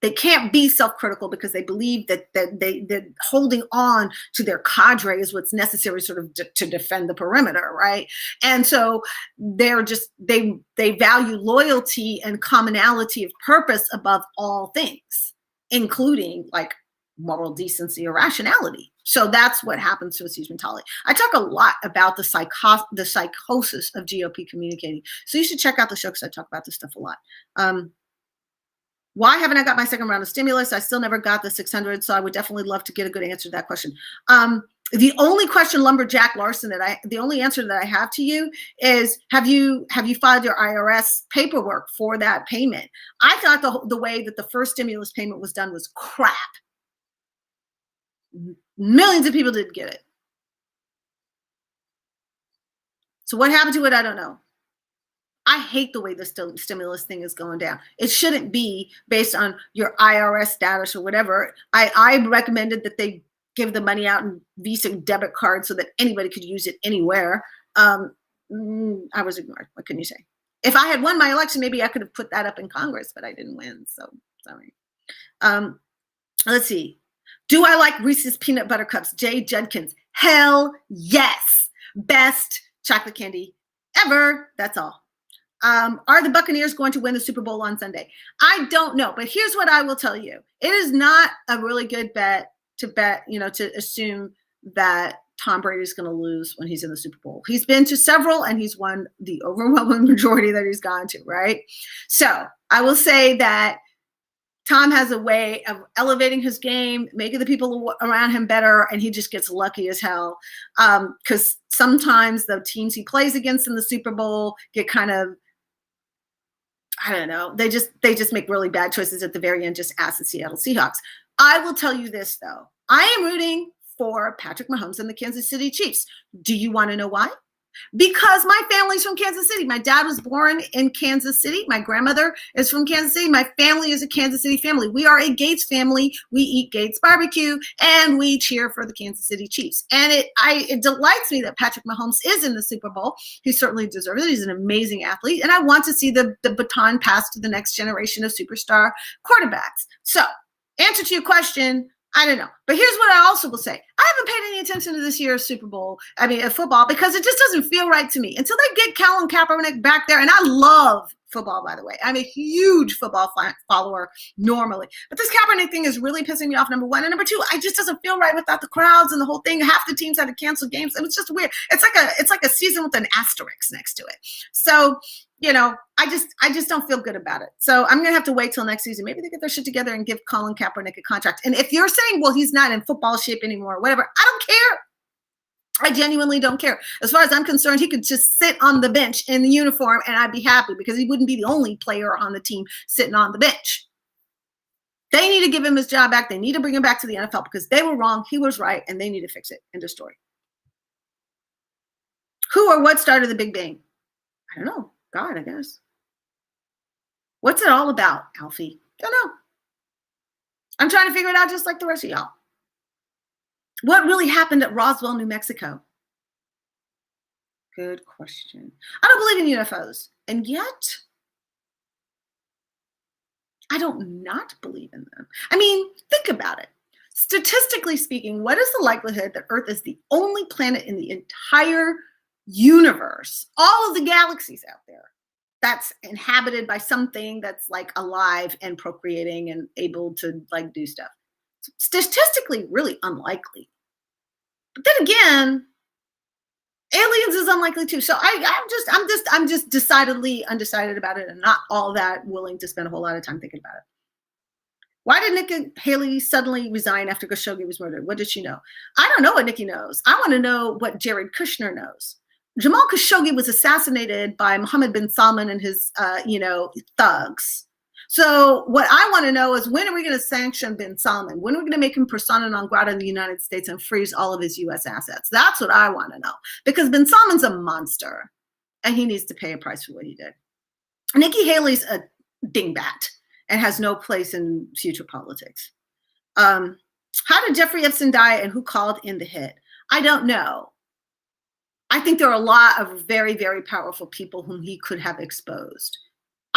They can't be self-critical because they believe that holding on to their cadre is what's necessary sort of to defend the perimeter, right? And so they value loyalty and commonality of purpose above all things, including like moral decency or rationality. So that's what happens to a siege mentality. I talk a lot about the psychosis of GOP communicating. So you should check out the show because I talk about this stuff a lot. Why haven't I got my second round of stimulus? I still never got the 600, so I would definitely love to get a good answer to that question. The only question, Lumberjack Larson, the only answer that I have to you is, have you filed your IRS paperwork for that payment? I thought the way that the first stimulus payment was done was crap. Millions of people didn't get it. So what happened to it? I don't know. I hate the way the stimulus thing is going down. It shouldn't be based on your IRS status or whatever. I recommended that they give the money out in Visa debit cards so that anybody could use it anywhere. I was ignored. What can you say? If I had won my election, maybe I could have put that up in Congress, but I didn't win. So sorry. Let's see. Do I like Reese's peanut butter cups? Jay Judkins. Hell yes. Best chocolate candy ever. That's all. Are the Buccaneers going to win the Super Bowl on Sunday? I don't know, but here's what I will tell you. It is not a really good bet, to assume that Tom Brady is going to lose when he's in the Super Bowl. He's been to several and he's won the overwhelming majority that he's gone to, right? So I will say that Tom has a way of elevating his game, making the people around him better, and he just gets lucky as hell. Because sometimes the teams he plays against in the Super Bowl get kind of, I don't know, they just make really bad choices at the very end, just ask the Seattle Seahawks. I will tell you this, though. I am rooting for Patrick Mahomes and the Kansas City Chiefs. Do you want to know why? Because my family's from Kansas City. My dad was born in Kansas City. My grandmother is from Kansas City. My family is a Kansas City family. We are a Gates family. We eat Gates barbecue and we cheer for the Kansas City Chiefs. And it delights me that Patrick Mahomes is in the Super Bowl. He certainly deserves it. He's an amazing athlete. And I want to see the baton passed to the next generation of superstar quarterbacks. So, answer to your question, I don't know. But here's what I also will say. I haven't paid any attention to this year's football, because it just doesn't feel right to me. Until they get Colin Kaepernick back there, and I love football, by the way. I'm a huge football follower normally. But this Kaepernick thing is really pissing me off, number one. And number two, it just doesn't feel right without the crowds and the whole thing. Half the teams had to cancel games. It was just weird. It's like a season with an asterisk next to it. So, I just don't feel good about it. So I'm going to have to wait till next season. Maybe they get their shit together and give Colin Kaepernick a contract. And if you're saying, well, he's not in football shape anymore or whatever, I don't care. I genuinely don't care. As far as I'm concerned, he could just sit on the bench in the uniform and I'd be happy because he wouldn't be the only player on the team sitting on the bench. They need to give him his job back. They need to bring him back to the NFL because they were wrong. He was right. And they need to fix it. End of story. Who or what started the Big Bang? I don't know. God, I guess. What's it all about, Alfie? Don't know. I'm trying to figure it out just like the rest of y'all. What really happened at Roswell, New Mexico? Good question. I don't believe in UFOs. And yet, I don't not believe in them. I mean, think about it. Statistically speaking, what is the likelihood that Earth is the only planet in the entire universe, all of the galaxies out there, that's inhabited by something that's like alive and procreating and able to like do stuff? Statistically, really unlikely. But then again, aliens is unlikely too. So I'm just decidedly undecided about it and not all that willing to spend a whole lot of time thinking about it. Why did Nikki Haley suddenly resign after Khashoggi was murdered? What did she know? I don't know what Nikki knows. I want to know what Jared Kushner knows. Jamal Khashoggi was assassinated by Mohammed bin Salman and his, thugs. So what I want to know is, when are we going to sanction bin Salman? When are we going to make him persona non grata in the United States and freeze all of his U.S. assets? That's what I want to know. Because bin Salman's a monster, and he needs to pay a price for what he did. Nikki Haley's a dingbat and has no place in future politics. How did Jeffrey Epstein die, and who called in the hit? I don't know. I think there are a lot of very, very powerful people whom he could have exposed.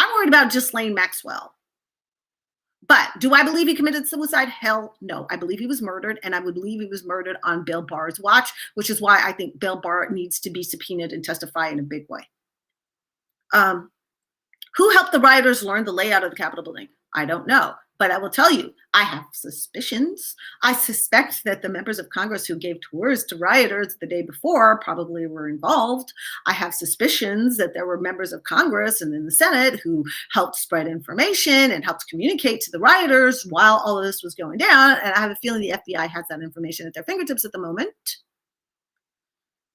I'm worried about Ghislaine Maxwell. But do I believe he committed suicide? Hell no. I believe he was murdered, and I would believe he was murdered on Bill Barr's watch, which is why I think Bill Barr needs to be subpoenaed and testify in a big way. Who helped the rioters learn the layout of the Capitol building? I don't know. But I will tell you, I have suspicions. I suspect that the members of Congress who gave tours to rioters the day before probably were involved. I have suspicions that there were members of Congress and in the Senate who helped spread information and helped communicate to the rioters while all of this was going down. And I have a feeling the FBI has that information at their fingertips at the moment.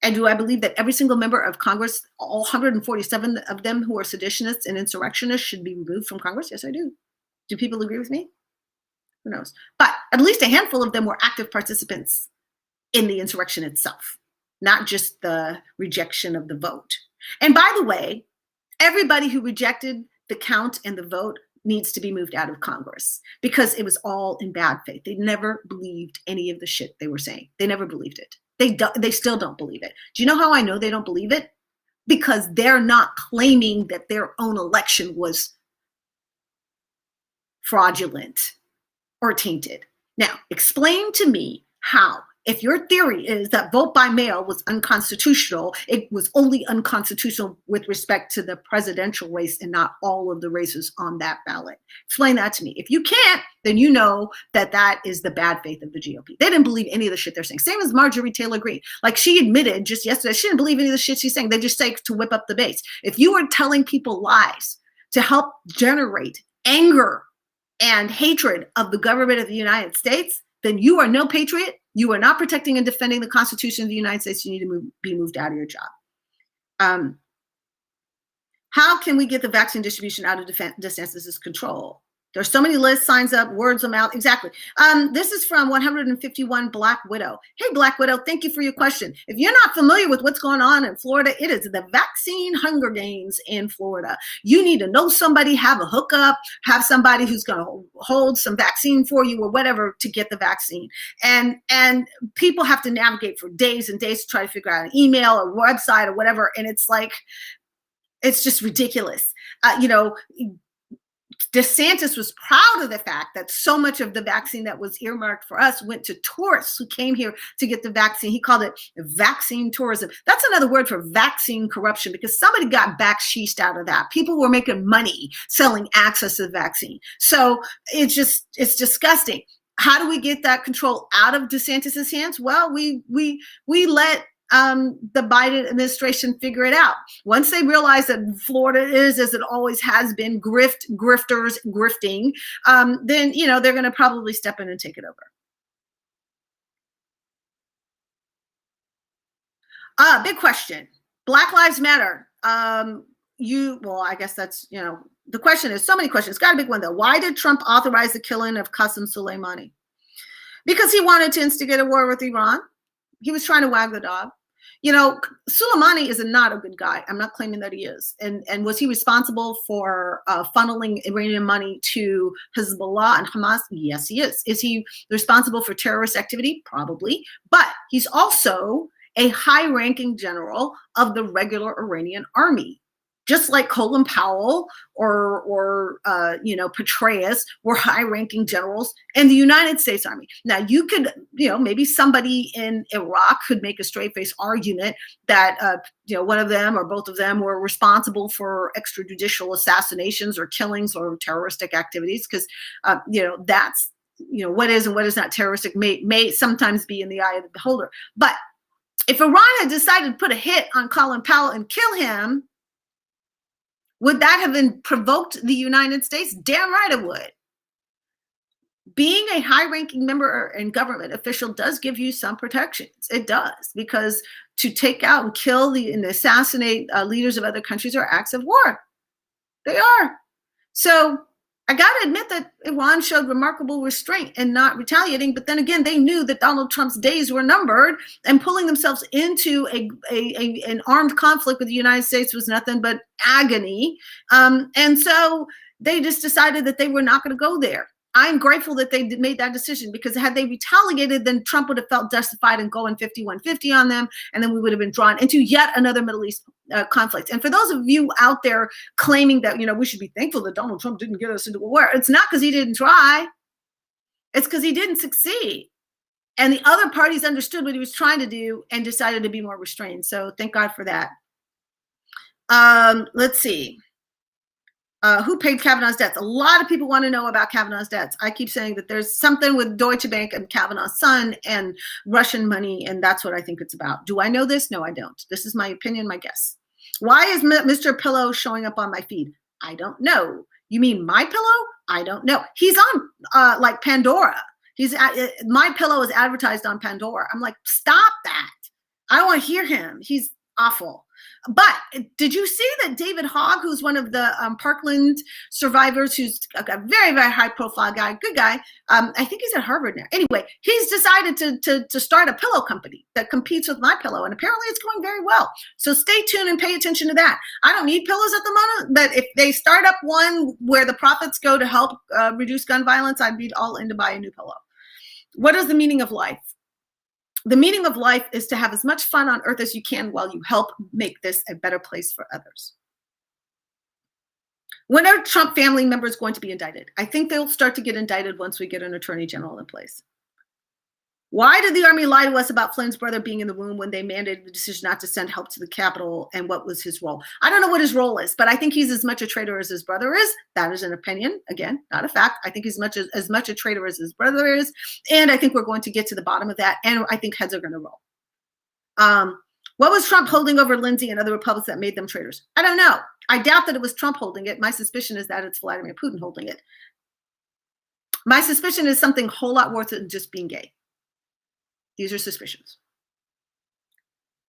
And do I believe that every single member of Congress, all 147 of them who are seditionists and insurrectionists, should be removed from Congress? Yes, I do. Do people agree with me? Who knows? But at least a handful of them were active participants in the insurrection itself, not just the rejection of the vote. And by the way, everybody who rejected the count and the vote needs to be moved out of Congress because it was all in bad faith. They never believed any of the shit they were saying. They never believed it. They still don't believe it. Do you know how I know they don't believe it? Because they're not claiming that their own election was fraudulent or tainted. Now, explain to me how, if your theory is that vote by mail was unconstitutional, it was only unconstitutional with respect to the presidential race and not all of the races on that ballot. Explain that to me. If you can't, then you know that that is the bad faith of the GOP. They didn't believe any of the shit they're saying. Same as Marjorie Taylor Greene. Like she admitted just yesterday, she didn't believe any of the shit she's saying. They just say to whip up the base. If you are telling people lies to help generate anger and hatred of the government of the United States, then you are no patriot. You are not protecting and defending the Constitution of the United States. You need to be moved out of your job. How can we get the vaccine distribution out of DeSantis' control? There's so many lists, signs up, words of mouth. Exactly. This is from 151 Black Widow. Hey, Black Widow, thank you for your question. If you're not familiar with what's going on in Florida, it is the vaccine Hunger Games in Florida. You need to know somebody, have a hookup, have somebody who's going to hold some vaccine for you or whatever to get the vaccine. And people have to navigate for days and days to try to figure out an email or website or whatever. And it's like, it's just ridiculous. DeSantis was proud of the fact that so much of the vaccine that was earmarked for us went to tourists who came here to get the vaccine. He called it vaccine tourism. That's another word for vaccine corruption because somebody got backsheeshed out of that. People were making money selling access to the vaccine. So it's disgusting. How do we get that control out of DeSantis's hands? Well, we let the Biden administration figure it out. Once they realize that Florida is, as it always has been, grifters grifting, then, they're going to probably step in and take it over. Big question. Black Lives Matter. I guess that's, the question is so many questions. Got a big one though. Why did Trump authorize the killing of Qasem Soleimani? Because he wanted to instigate a war with Iran. He was trying to wag the dog. Soleimani is not a good guy. I'm not claiming that he is. And was he responsible for funneling Iranian money to Hezbollah and Hamas? Yes, he is. Is he responsible for terrorist activity? Probably. But he's also a high-ranking general of the regular Iranian army. Just like Colin Powell or Petraeus were high-ranking generals in the United States Army. Now, you could, maybe somebody in Iraq could make a straight-faced argument that, one of them or both of them were responsible for extrajudicial assassinations or killings or terroristic activities because, that's, what is and what is not terroristic may sometimes be in the eye of the beholder. But if Iran had decided to put a hit on Colin Powell and kill him, would that have provoked the United States? Damn right it would. Being a high-ranking member and government official does give you some protections. It does, because to take out and kill and assassinate leaders of other countries are acts of war. They are. So I got to admit that Iran showed remarkable restraint in not retaliating. But then again, they knew that Donald Trump's days were numbered, and pulling themselves into an armed conflict with the United States was nothing but agony. And so they just decided that they were not going to go there. I'm grateful that they made that decision, because had they retaliated, then Trump would have felt justified in going 51-50 on them, and then we would have been drawn into yet another Middle East conflict. And for those of you out there claiming that, we should be thankful that Donald Trump didn't get us into a war, it's not because he didn't try. It's because he didn't succeed. And the other parties understood what he was trying to do and decided to be more restrained. So thank God for that. Let's see. Who paid Kavanaugh's debts? A lot of people want to know about Kavanaugh's debts. I keep saying that there's something with Deutsche Bank and Kavanaugh's son and Russian money, and that's what I think it's about. Do I know this? No, I don't. This is my opinion, my guess. Why is Mr. Pillow showing up on my feed? I don't know. You mean My Pillow? I don't know. He's on like Pandora. My Pillow is advertised on Pandora. I'm like, stop that. I don't want to hear him. He's awful. But did you see that David Hogg, who's one of the Parkland survivors, who's a very, very high profile guy, good guy. I think he's at Harvard now. Anyway, he's decided to start a pillow company that competes with MyPillow, and apparently it's going very well. So stay tuned and pay attention to that. I don't need pillows at the moment, but if they start up one where the profits go to help reduce gun violence, I'd be all in to buy a new pillow. What is the meaning of life? The meaning of life is to have as much fun on earth as you can while you help make this a better place for others. When are Trump family members going to be indicted? I think they'll start to get indicted once we get an attorney general in place. Why did the Army lie to us about Flynn's brother being in the room when they mandated the decision not to send help to the Capitol, and what was his role? I don't know what his role is, but I think he's as much a traitor as his brother is. That is an opinion. Again, not a fact. I think he's as much a traitor as his brother is, and I think we're going to get to the bottom of that, and I think heads are going to roll. What was Trump holding over Lindsey and other Republicans that made them traitors? I don't know. I doubt that it was Trump holding it. My suspicion is that it's Vladimir Putin holding it. My suspicion is something a whole lot worse than just being gay. These are suspicions.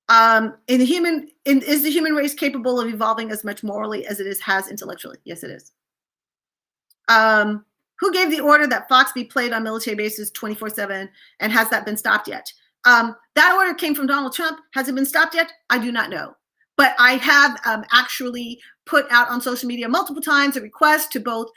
Is the human race capable of evolving as much morally as it has intellectually? Yes, it is. Who gave the order that Fox be played on military bases 24/7, and has that been stopped yet? That order came from Donald Trump. Has it been stopped yet? I do not know. But I have actually put out on social media multiple times a request to both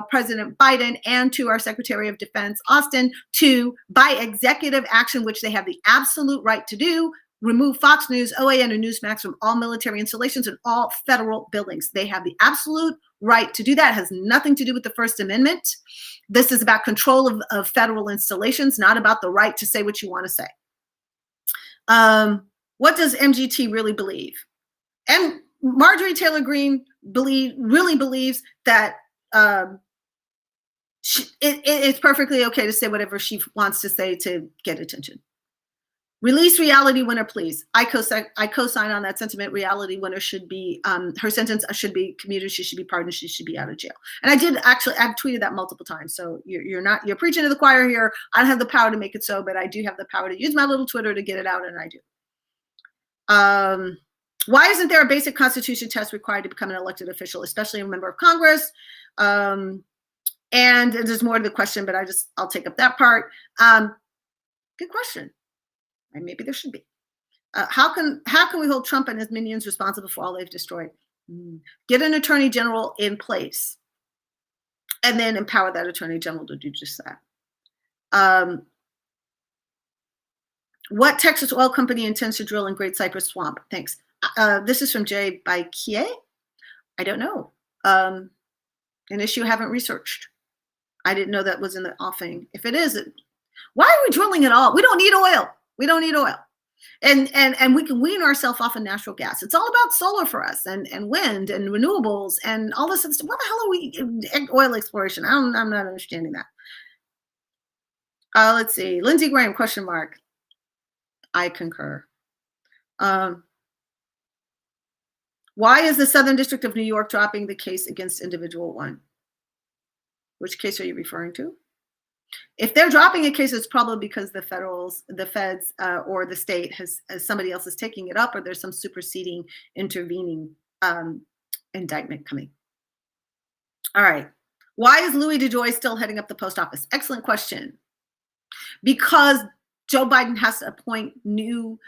President Biden and to our Secretary of Defense, Austin, to, by executive action, which they have the absolute right to do, remove Fox News, OAN, and Newsmax from all military installations and all federal buildings. They have the absolute right to do that. It has nothing to do with the First Amendment. This is about control of federal installations, not about the right to say what you want to say. What does MGT really believe? And Marjorie Taylor Greene really believes that it's perfectly okay to say whatever she wants to say to get attention. Release Reality Winner, please. I co-sign on that sentiment. Reality Winner should be, her sentence should be commuted. She should be pardoned. She should be out of jail. And I've tweeted that multiple times. So you're preaching to the choir here. I don't have the power to make it so, but I do have the power to use my little Twitter to get it out, and I do. Why isn't there a basic constitution test required to become an elected official, especially a member of Congress? And there's more to the question, but I'll take up that part. Good question. And maybe there should be. How can we hold Trump and his minions responsible for all they've destroyed? Get an attorney general in place, and then empower that attorney general to do just that. What Texas oil company intends to drill in Great Cypress Swamp? Thanks. This is from Jay Baikie. I don't know. An issue I haven't researched. I didn't know that was in the offing. If it is, why are we drilling at all? We don't need oil. We don't need oil. And we can wean ourselves off of natural gas. It's all about solar for us, and wind and renewables and all this stuff. What the hell are we oil exploration? I'm not understanding that. Let's see. Lindsey Graham, question mark. I concur. Why is the Southern District of New York dropping the case against individual one? Which case are you referring to? If they're dropping a case, it's probably because the feds, or the state has somebody else is taking it up, or there's some superseding, intervening indictment coming. All right. Why is Louis DeJoy still heading up the post office? Excellent question. Because Joe Biden has to appoint new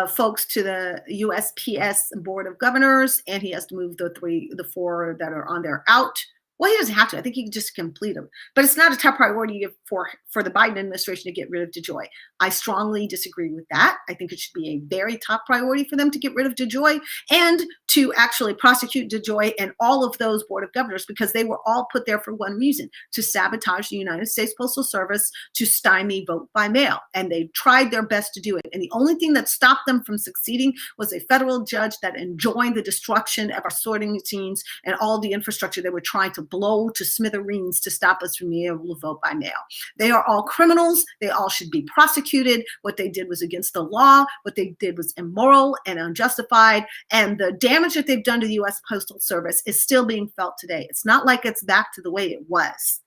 folks to the USPS Board of Governors, and he has to move the four that are on there out. Well, he doesn't have to. I think he can just complete them. But it's not a top priority for the Biden administration to get rid of DeJoy. I strongly disagree with that. I think it should be a very top priority for them to get rid of DeJoy and to actually prosecute DeJoy and all of those Board of Governors, because they were all put there for one reason: to sabotage the United States Postal Service, to stymie vote by mail. And they tried their best to do it. And the only thing that stopped them from succeeding was a federal judge that enjoined the destruction of our sorting machines and all the infrastructure they were trying to blow to smithereens to stop us from being able to vote by mail. They are all criminals. They all should be prosecuted. What they did was against the law. What they did was immoral and unjustified. And the damage that they've done to the U.S. Postal Service is still being felt today. It's not like it's back to the way it was.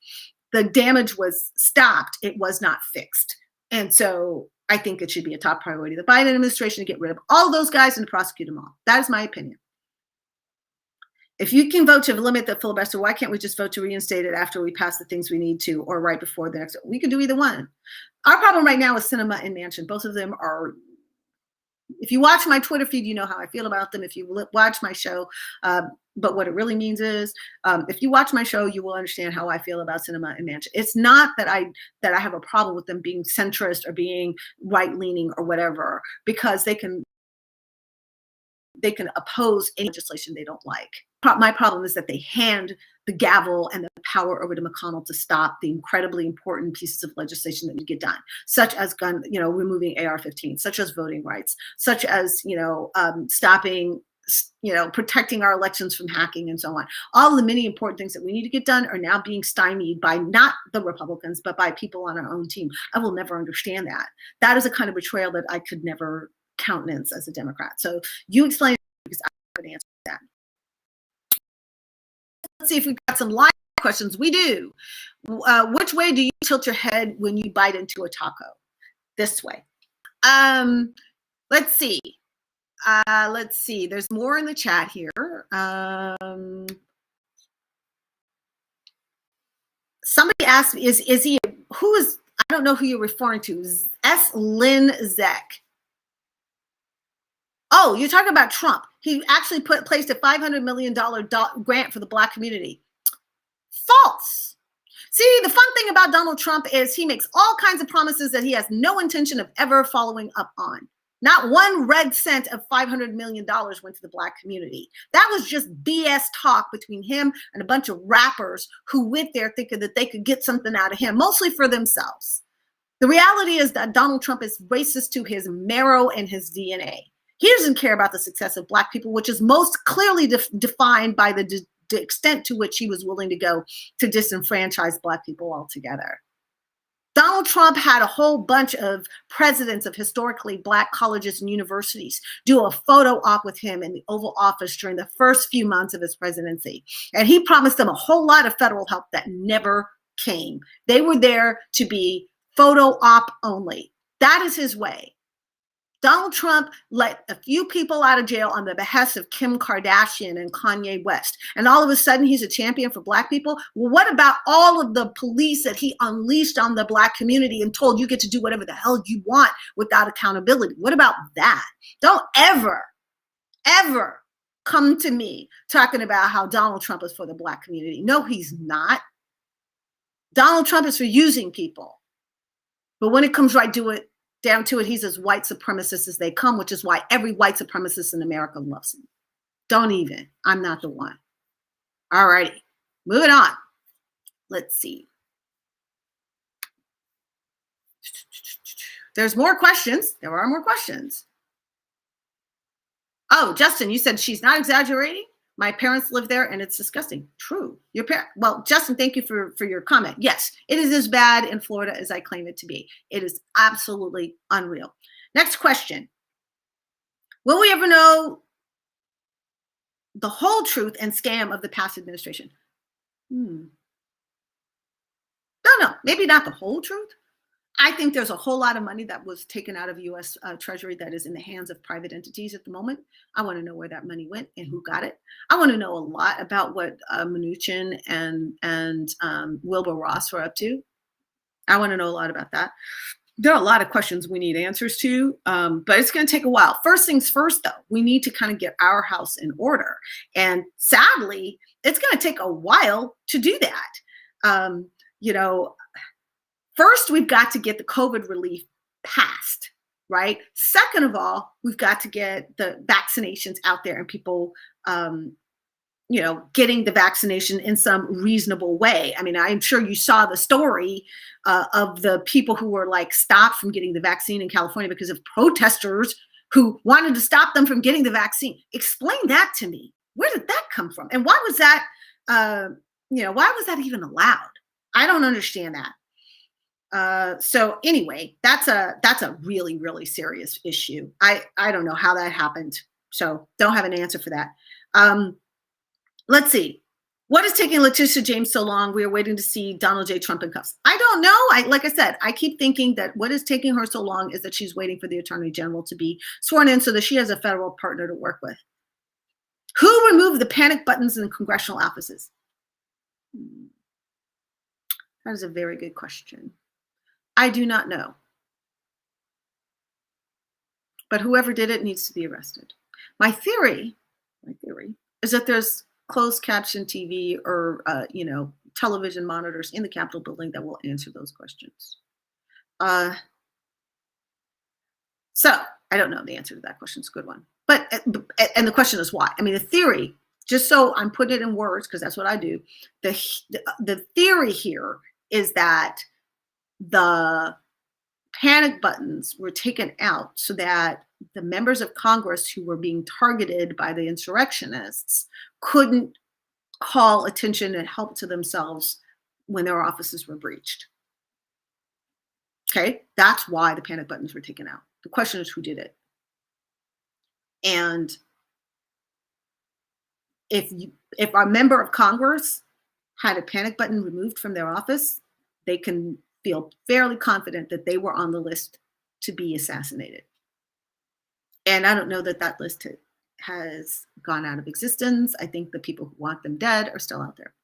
The damage was stopped. It was not fixed. And so I think it should be a top priority of the Biden administration to get rid of all those guys and to prosecute them all. That is my opinion. If you can vote to limit the filibuster, why can't we just vote to reinstate it after we pass the things we need to, or right before the next? We can do either one. Our problem right now is Sinema and Manchin. Both of them are, if you watch my Twitter feed, you know how I feel about them. If you watch my show, but what it really means is, if you watch my show, you will understand how I feel about Sinema and Manchin. It's not that I have a problem with them being centrist or being right-leaning or whatever, because they can oppose any legislation they don't like. My problem is that they hand the gavel and the power over to McConnell to stop the incredibly important pieces of legislation that we get done, such as removing AR-15, such as voting rights, such as, stopping, protecting our elections from hacking and so on. All the many important things that we need to get done are now being stymied by not the Republicans, but by people on our own team. I will never understand that. That is a kind of betrayal that I could never countenance as a Democrat. So you explain it, because I have an answer to that. Let's see if we've got some live questions. We do. Which way do you tilt your head when you bite into a taco? This way. Let's see. There's more in the chat here. Somebody asked me, is he, I don't know who you're referring to. S. Lynn Zek. Oh, you're talking about Trump. He actually placed a $500 million grant for the Black community. False. See, the fun thing about Donald Trump is he makes all kinds of promises that he has no intention of ever following up on. Not one red cent of $500 million went to the Black community. That was just BS talk between him and a bunch of rappers who went there thinking that they could get something out of him, mostly for themselves. The reality is that Donald Trump is racist to his marrow and his DNA. He doesn't care about the success of Black people, which is most clearly defined by the extent to which he was willing to go to disenfranchise Black people altogether. Donald Trump had a whole bunch of presidents of historically Black colleges and universities do a photo op with him in the Oval Office during the first few months of his presidency. And he promised them a whole lot of federal help that never came. They were there to be photo op only. That is his way. Donald Trump let a few people out of jail on the behest of Kim Kardashian and Kanye West. And all of a sudden, he's a champion for Black people. Well, what about all of the police that he unleashed on the Black community and told you get to do whatever the hell you want without accountability? What about that? Don't ever come to me talking about how Donald Trump is for the Black community. No, he's not. Donald Trump is for using people. But when it comes down to it, he's as white supremacist as they come, which is why every white supremacist in America loves him. Don't even. I'm not the one. All righty. Moving on. Let's see. There's more questions. There are more questions. Oh, Justin, you said she's not exaggerating. My parents live there and it's disgusting. True. Well, Justin, thank you for your comment. Yes, it is as bad in Florida as I claim it to be. It is absolutely unreal. Next question. Will we ever know the whole truth and scam of the past administration? No, maybe not the whole truth. I think there's a whole lot of money that was taken out of U.S. Treasury that is in the hands of private entities at the moment. I want to know where that money went and who got it. I want to know a lot about what Mnuchin and Wilbur Ross were up to. I want to know a lot about that. There are a lot of questions we need answers to, but it's going to take a while. First things first, though, we need to kind of get our house in order. And sadly, it's going to take a while to do that. First, we've got to get the COVID relief passed, right? Second of all, we've got to get the vaccinations out there and people, getting the vaccination in some reasonable way. I mean, I'm sure you saw the story of the people who were stopped from getting the vaccine in California because of protesters who wanted to stop them from getting the vaccine. Explain that to me. Where did that come from? And why was that, why was that even allowed? I don't understand that. So anyway, that's a really, really serious issue. I don't know how that happened. So don't have an answer for that. Let's see. What is taking Letitia James so long? We are waiting to see Donald J. Trump in cuffs. I don't know. Like I said, I keep thinking that what is taking her so long is that she's waiting for the Attorney General to be sworn in so that she has a federal partner to work with. Who removed the panic buttons in congressional offices? That is a very good question. I do not know. But whoever did it needs to be arrested. My theory is that there's closed caption TV or television monitors in the Capitol building that will answer those questions. So I don't know the answer to that question. It's a good one. But and the question is why? I mean, the theory, just so I'm putting it in words because that's what I do. The theory here is that the panic buttons were taken out so that the members of Congress who were being targeted by the insurrectionists couldn't call attention and help to themselves when their offices were breached. Okay, that's why the panic buttons were taken out. The question is who did it. And if a member of Congress had a panic button removed from their office, they can feel fairly confident that they were on the list to be assassinated. And I don't know that that list has gone out of existence. I think the people who want them dead are still out there.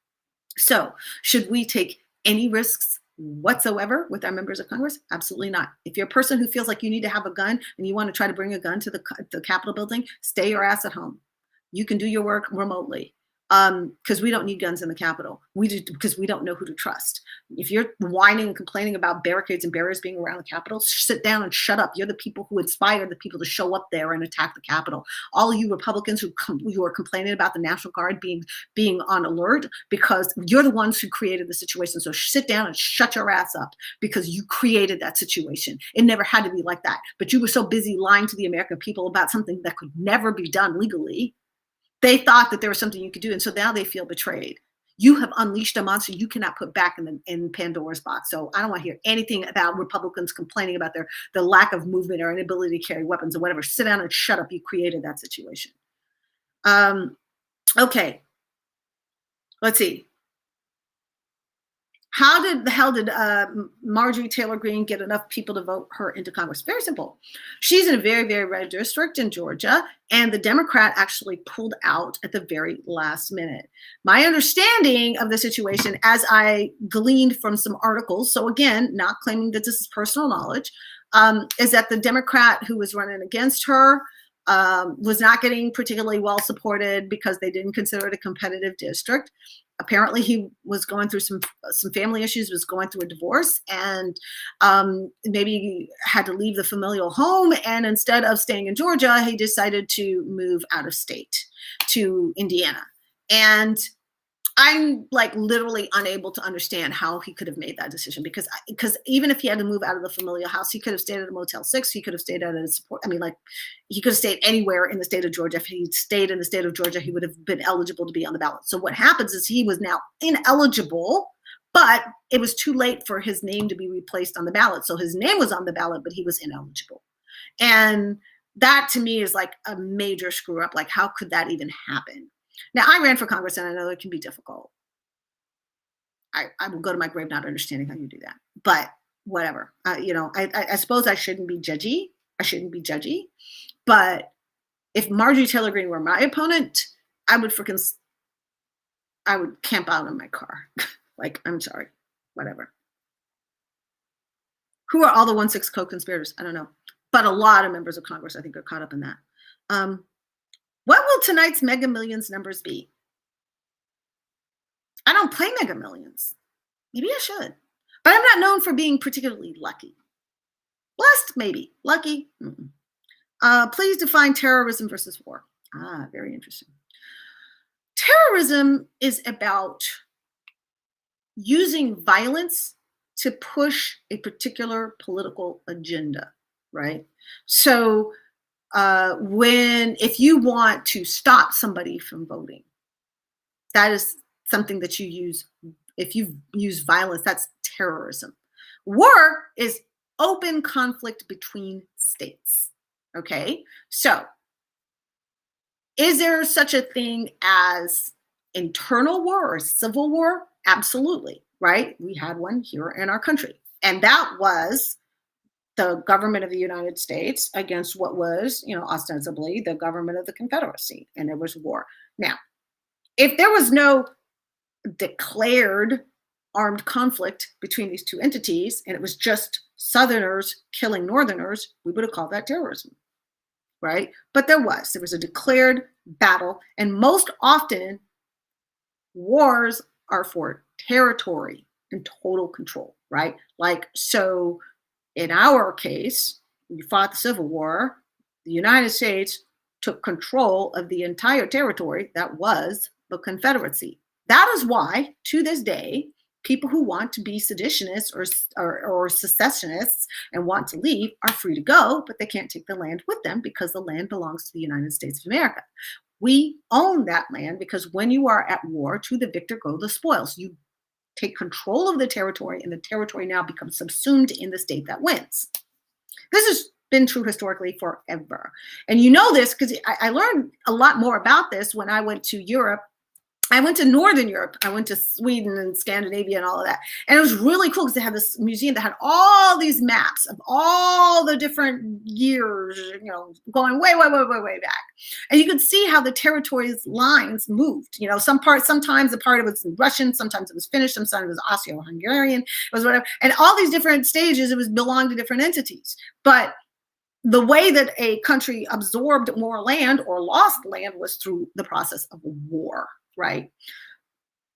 So should we take any risks whatsoever with our members of Congress? Absolutely not. If you're a person who feels like you need to have a gun and you want to try to bring a gun to the Capitol building, stay your ass at home. You can do your work remotely. Because we don't need guns in the Capitol. We do because we don't know who to trust. If you're whining and complaining about barricades and barriers being around the Capitol, sit down and shut up. You're the people who inspire the people to show up there and attack the Capitol. All of you Republicans who are complaining about the National Guard being on alert because you're the ones who created the situation. So sit down and shut your ass up because you created that situation. It never had to be like that. But you were so busy lying to the American people about something that could never be done legally. They thought that there was something you could do. And so now they feel betrayed. You have unleashed a monster you cannot put back in Pandora's box. So I don't want to hear anything about Republicans complaining about their lack of movement or inability to carry weapons or whatever. Sit down and shut up. You created that situation. Okay. Let's see. How the hell did Marjorie Taylor Greene get enough people to vote her into Congress? Very simple. She's in a very, very red district in Georgia, and the Democrat actually pulled out at the very last minute. My understanding of the situation, as I gleaned from some articles, so again, not claiming that this is personal knowledge, is that the Democrat who was running against her was not getting particularly well supported because they didn't consider it a competitive district. Apparently he was going through some family issues, was going through a divorce, and maybe had to leave the familial home. And instead of staying in Georgia, he decided to move out of state to Indiana. And I'm like literally unable to understand how he could have made that decision because even if he had to move out of the familial house, he could have stayed at a Motel 6. He could have stayed at a support. I mean, like he could have stayed anywhere in the state of Georgia. If he'd stayed in the state of Georgia, he would have been eligible to be on the ballot. So what happens is he was now ineligible, but it was too late for his name to be replaced on the ballot. So his name was on the ballot, but he was ineligible. And that to me is like a major screw up. Like, how could that even happen? Now, I ran for Congress, and I know it can be difficult. I will go to my grave not understanding how you do that. But whatever. I suppose I shouldn't be judgy. But if Marjorie Taylor Greene were my opponent, I would camp out in my car. Like, I'm sorry. Whatever. Who are all the 1-6 co-conspirators? I don't know. But a lot of members of Congress, I think, are caught up in that. What will tonight's Mega Millions numbers be? I don't play Mega Millions. Maybe I should. But I'm not known for being particularly lucky. Blessed, maybe. Lucky. Please define terrorism versus war. Very interesting. Terrorism is about using violence to push a particular political agenda, right? So if you want to stop somebody from voting, that is something that you use. If you use violence, that's terrorism. War is open conflict between states. Okay, so is there such a thing as internal war or civil war, absolutely, right? We had one here in our country. And that was the government of the United States against what was, ostensibly the government of the Confederacy. And there was war. Now, if there was no declared armed conflict between these two entities, and it was just Southerners killing Northerners, we would have called that terrorism, right? But there was a declared battle, and most often wars are for territory and total control, right? Like, so in our case, we fought the Civil War, the United States took control of the entire territory that was the Confederacy. That is why, to this day, people who want to be seditionists or secessionists and want to leave are free to go, but they can't take the land with them because the land belongs to the United States of America. We own that land because when you are at war, to the victor go the spoils. You take control of the territory, and the territory now becomes subsumed in the state that wins. This has been true historically forever. And you know this because I learned a lot more about this when I went to Europe. I went to Northern Europe. I went to Sweden and Scandinavia and all of that. And it was really cool because they had this museum that had all these maps of all the different years, going way, way, way, way, way back. And you could see how the territory's lines moved. Sometimes a part of it was Russian, sometimes it was Finnish, sometimes it was Austro-Hungarian, it was whatever. And all these different stages, it was belonged to different entities. But the way that a country absorbed more land or lost land was through the process of war. Right?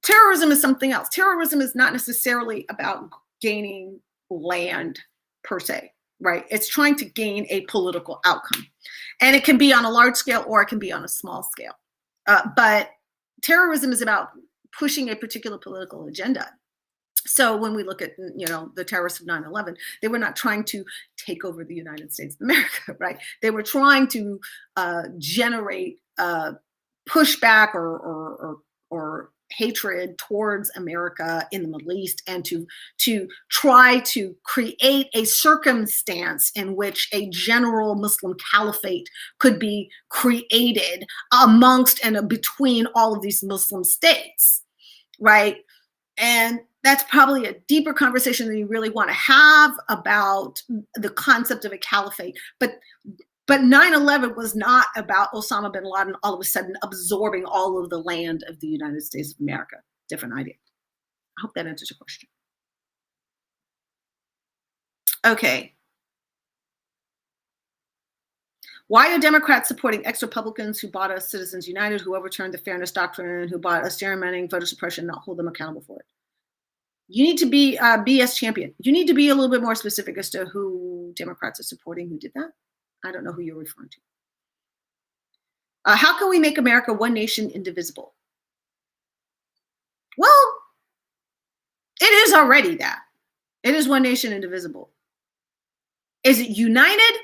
Terrorism is something else. Terrorism is not necessarily about gaining land per se, right? It's trying to gain a political outcome. And it can be on a large scale or it can be on a small scale. But terrorism is about pushing a particular political agenda. So when we look at, the terrorists of 9/11, they were not trying to take over the United States of America, right? They were trying to generate pushback or hatred towards America in the Middle East, and to try to create a circumstance in which a general Muslim caliphate could be created amongst and between all of these Muslim states, right? And that's probably a deeper conversation than you really want to have about the concept of a caliphate. But 9/11 was not about Osama bin Laden all of a sudden absorbing all of the land of the United States of America. Different idea. I hope that answers your question. Okay. Why are Democrats supporting ex-Republicans who bought us Citizens United, who overturned the Fairness Doctrine, who bought us gerrymandering, voter suppression, not hold them accountable for it? You need to be a BS champion. You need to be a little bit more specific as to who Democrats are supporting who did that. I don't know who you're referring to. How can we make America one nation, indivisible? Well, it is already that. It is one nation, indivisible. Is it united?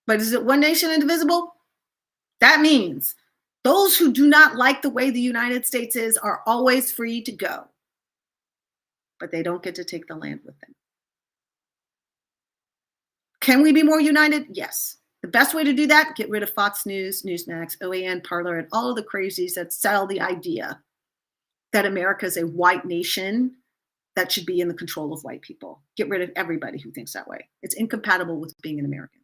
But is it one nation, indivisible? That means those who do not like the way the United States is are always free to go. But they don't get to take the land with them. Can we be more united? Yes. The best way to do that, get rid of Fox News, Newsmax, OAN, Parler, and all of the crazies that sell the idea that America is a white nation that should be in the control of white people. Get rid of everybody who thinks that way. It's incompatible with being an American.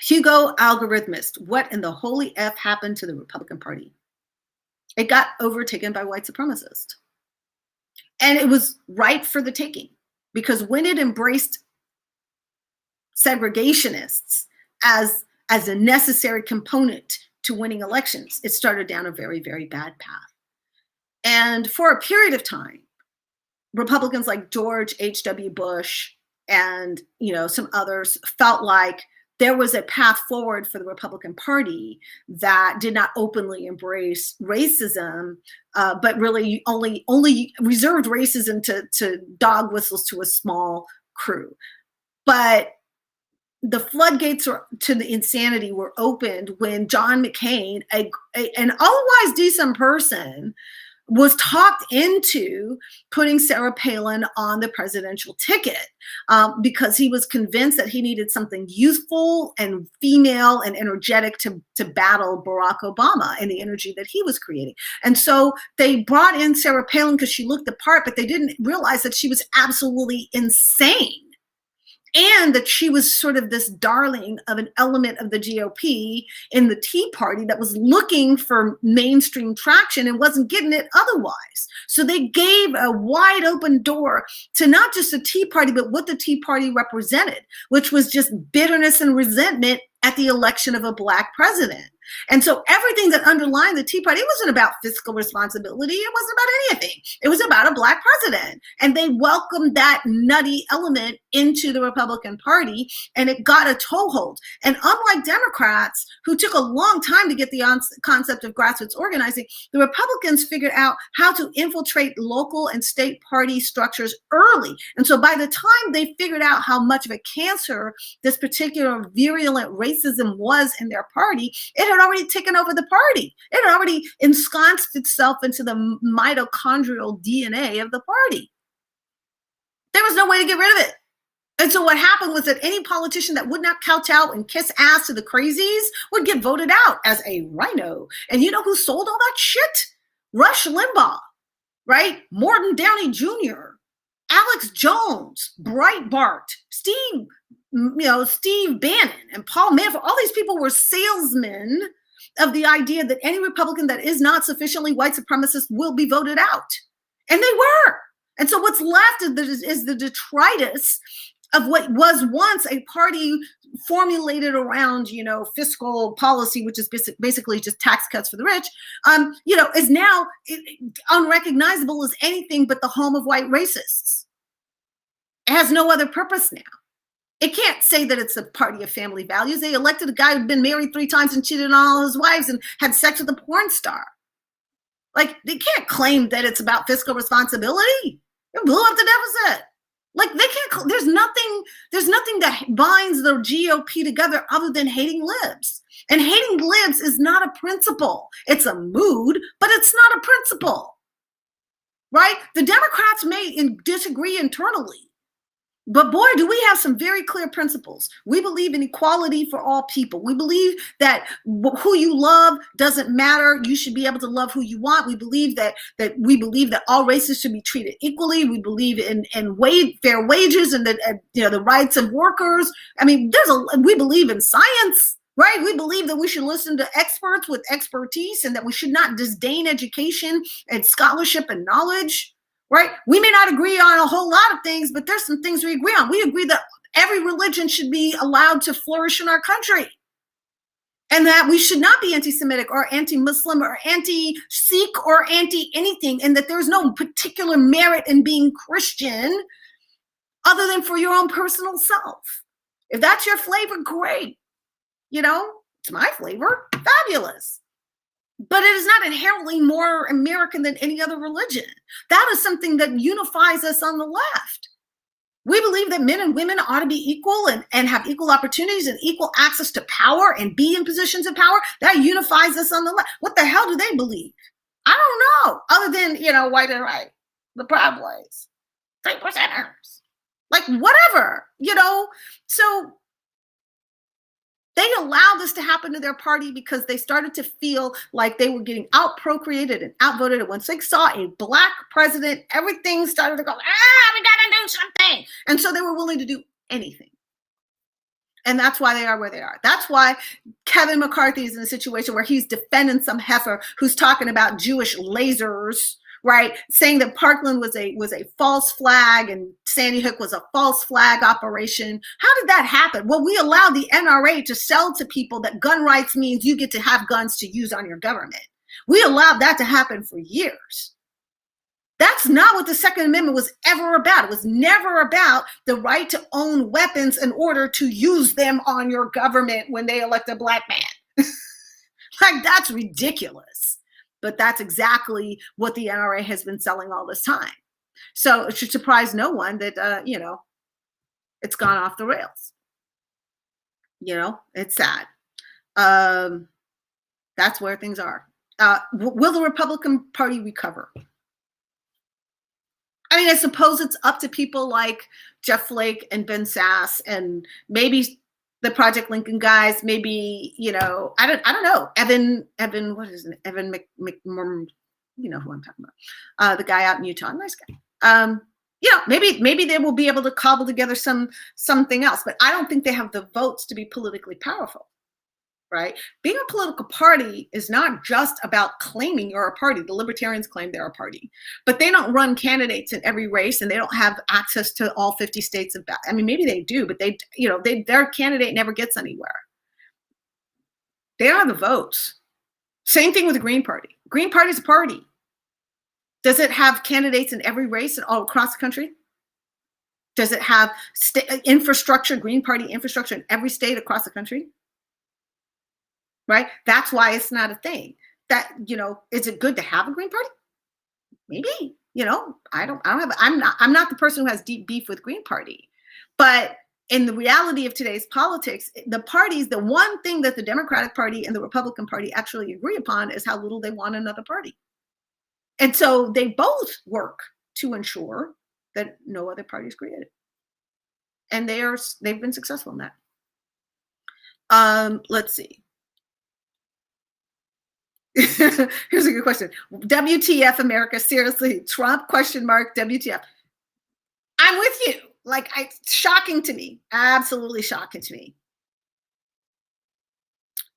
Hugo Algorithmist, what in the holy F happened to the Republican Party? It got overtaken by white supremacists. And it was ripe for the taking. Because when it embraced segregationists as a necessary component to winning elections, it started down a very, very bad path. And for a period of time, Republicans like George H.W. Bush and some others felt like there was a path forward for the Republican Party that did not openly embrace racism, but really only reserved racism to dog whistles to a small crew. But the floodgates to the insanity were opened when John McCain, an otherwise decent person, was talked into putting Sarah Palin on the presidential ticket because he was convinced that he needed something youthful and female and energetic to battle Barack Obama and the energy that he was creating. And so they brought in Sarah Palin because she looked the part, but they didn't realize that she was absolutely insane. And that she was sort of this darling of an element of the GOP in the Tea Party that was looking for mainstream traction and wasn't getting it otherwise. So they gave a wide open door to not just the Tea Party, but what the Tea Party represented, which was just bitterness and resentment at the election of a Black president. And so everything that underlined the Tea Party, it wasn't about fiscal responsibility. It wasn't about anything. It was about a Black president. And they welcomed that nutty element into the Republican Party, and it got a toehold. And unlike Democrats, who took a long time to get the concept of grassroots organizing, the Republicans figured out how to infiltrate local and state party structures early. And so by the time they figured out how much of a cancer this particular virulent racism was in their party, it had already taken over the party. It had already ensconced itself into the mitochondrial DNA of the party. There was no way to get rid of it. And so what happened was that any politician that would not kowtow and kiss ass to the crazies would get voted out as a rhino. And you know who sold all that shit? Rush Limbaugh, right? Morton Downey Jr., Alex Jones, Breitbart, Steve Bannon and Paul Manafort. All these people were salesmen of the idea that any Republican that is not sufficiently white supremacist will be voted out. And they were. And so what's left is the detritus of what was once a party formulated around, fiscal policy, which is basically just tax cuts for the rich, is now unrecognizable as anything but the home of white racists. It has no other purpose now. It can't say that it's a party of family values. They elected a guy who'd been married 3 times and cheated on all his wives and had sex with a porn star. Like, they can't claim that it's about fiscal responsibility. It blew up the deficit. Like, they can't, there's nothing that binds the GOP together other than hating libs. And hating libs is not a principle. It's a mood, but it's not a principle. Right? The Democrats may disagree internally. But boy, do we have some very clear principles. We believe in equality for all people. We believe that who you love doesn't matter. You should be able to love who you want. We believe that all races should be treated equally. We believe in fair wages and the rights of workers. I mean, we believe in science, right? We believe that we should listen to experts with expertise and that we should not disdain education and scholarship and knowledge. Right? We may not agree on a whole lot of things, but there's some things we agree on. We agree that every religion should be allowed to flourish in our country and that we should not be anti-Semitic or anti-Muslim or anti-Sikh or anti-anything, and that there's no particular merit in being Christian other than for your own personal self. If that's your flavor, great. It's my flavor, fabulous. But it is not inherently more American than any other religion. That is something that unifies us on the left. We believe that men and women ought to be equal and have equal opportunities and equal access to power and be in positions of power. That unifies us on the left. What the hell do they believe? I don't know. Other than, white and right, the Proud Boys, 3%ers, like whatever, So they allowed this to happen to their party because they started to feel like they were getting out-procreated and outvoted. And once they saw a Black president, everything started to go, we gotta do something. And so they were willing to do anything. And that's why they are where they are. That's why Kevin McCarthy is in a situation where he's defending some heifer who's talking about Jewish lasers, right? Saying that Parkland was a false flag and Sandy Hook was a false flag operation. How did that happen? Well, we allowed the NRA to sell to people that gun rights means you get to have guns to use on your government. We allowed that to happen for years. That's not what the Second Amendment was ever about. It was never about the right to own weapons in order to use them on your government when they elect a Black man. Like, that's ridiculous. But that's exactly what the NRA has been selling all this time. So it should surprise no one that, it's gone off the rails. It's sad. That's where things are. Will the Republican Party recover? I mean, I suppose it's up to people like Jeff Flake and Ben Sasse and maybe the Project Lincoln guys, maybe, you know, I don't know. Evan, what is it? Evan McMorm, you know who I'm talking about. The guy out in Utah, nice guy. You know, maybe they will be able to cobble together something else, but I don't think they have the votes to be politically powerful. Right? Being a political party is not just about claiming you're a party. The Libertarians claim they're a party, but they don't run candidates in every race, and they don't have access to all 50 states. I mean, maybe they do, but their candidate never gets anywhere. They don't have the votes. Same thing with the Green Party. Green Party's a party. Does it have candidates in every race and all across the country? Does it have infrastructure, Green Party infrastructure in every state across the country? Right? That's why it's not a thing. That, you know, is it good to have a Green Party? Maybe, you know, I'm not the person who has deep beef with Green Party. But in the reality of today's politics, the parties, the one thing that the Democratic Party and the Republican Party actually agree upon is how little they want another party. And so they both work to ensure that no other party is created. And they've been successful in that. Let's see. Here's a good question. WTF America? Seriously, Trump ? WTF? I'm with you. Like, shocking to me. Absolutely shocking to me.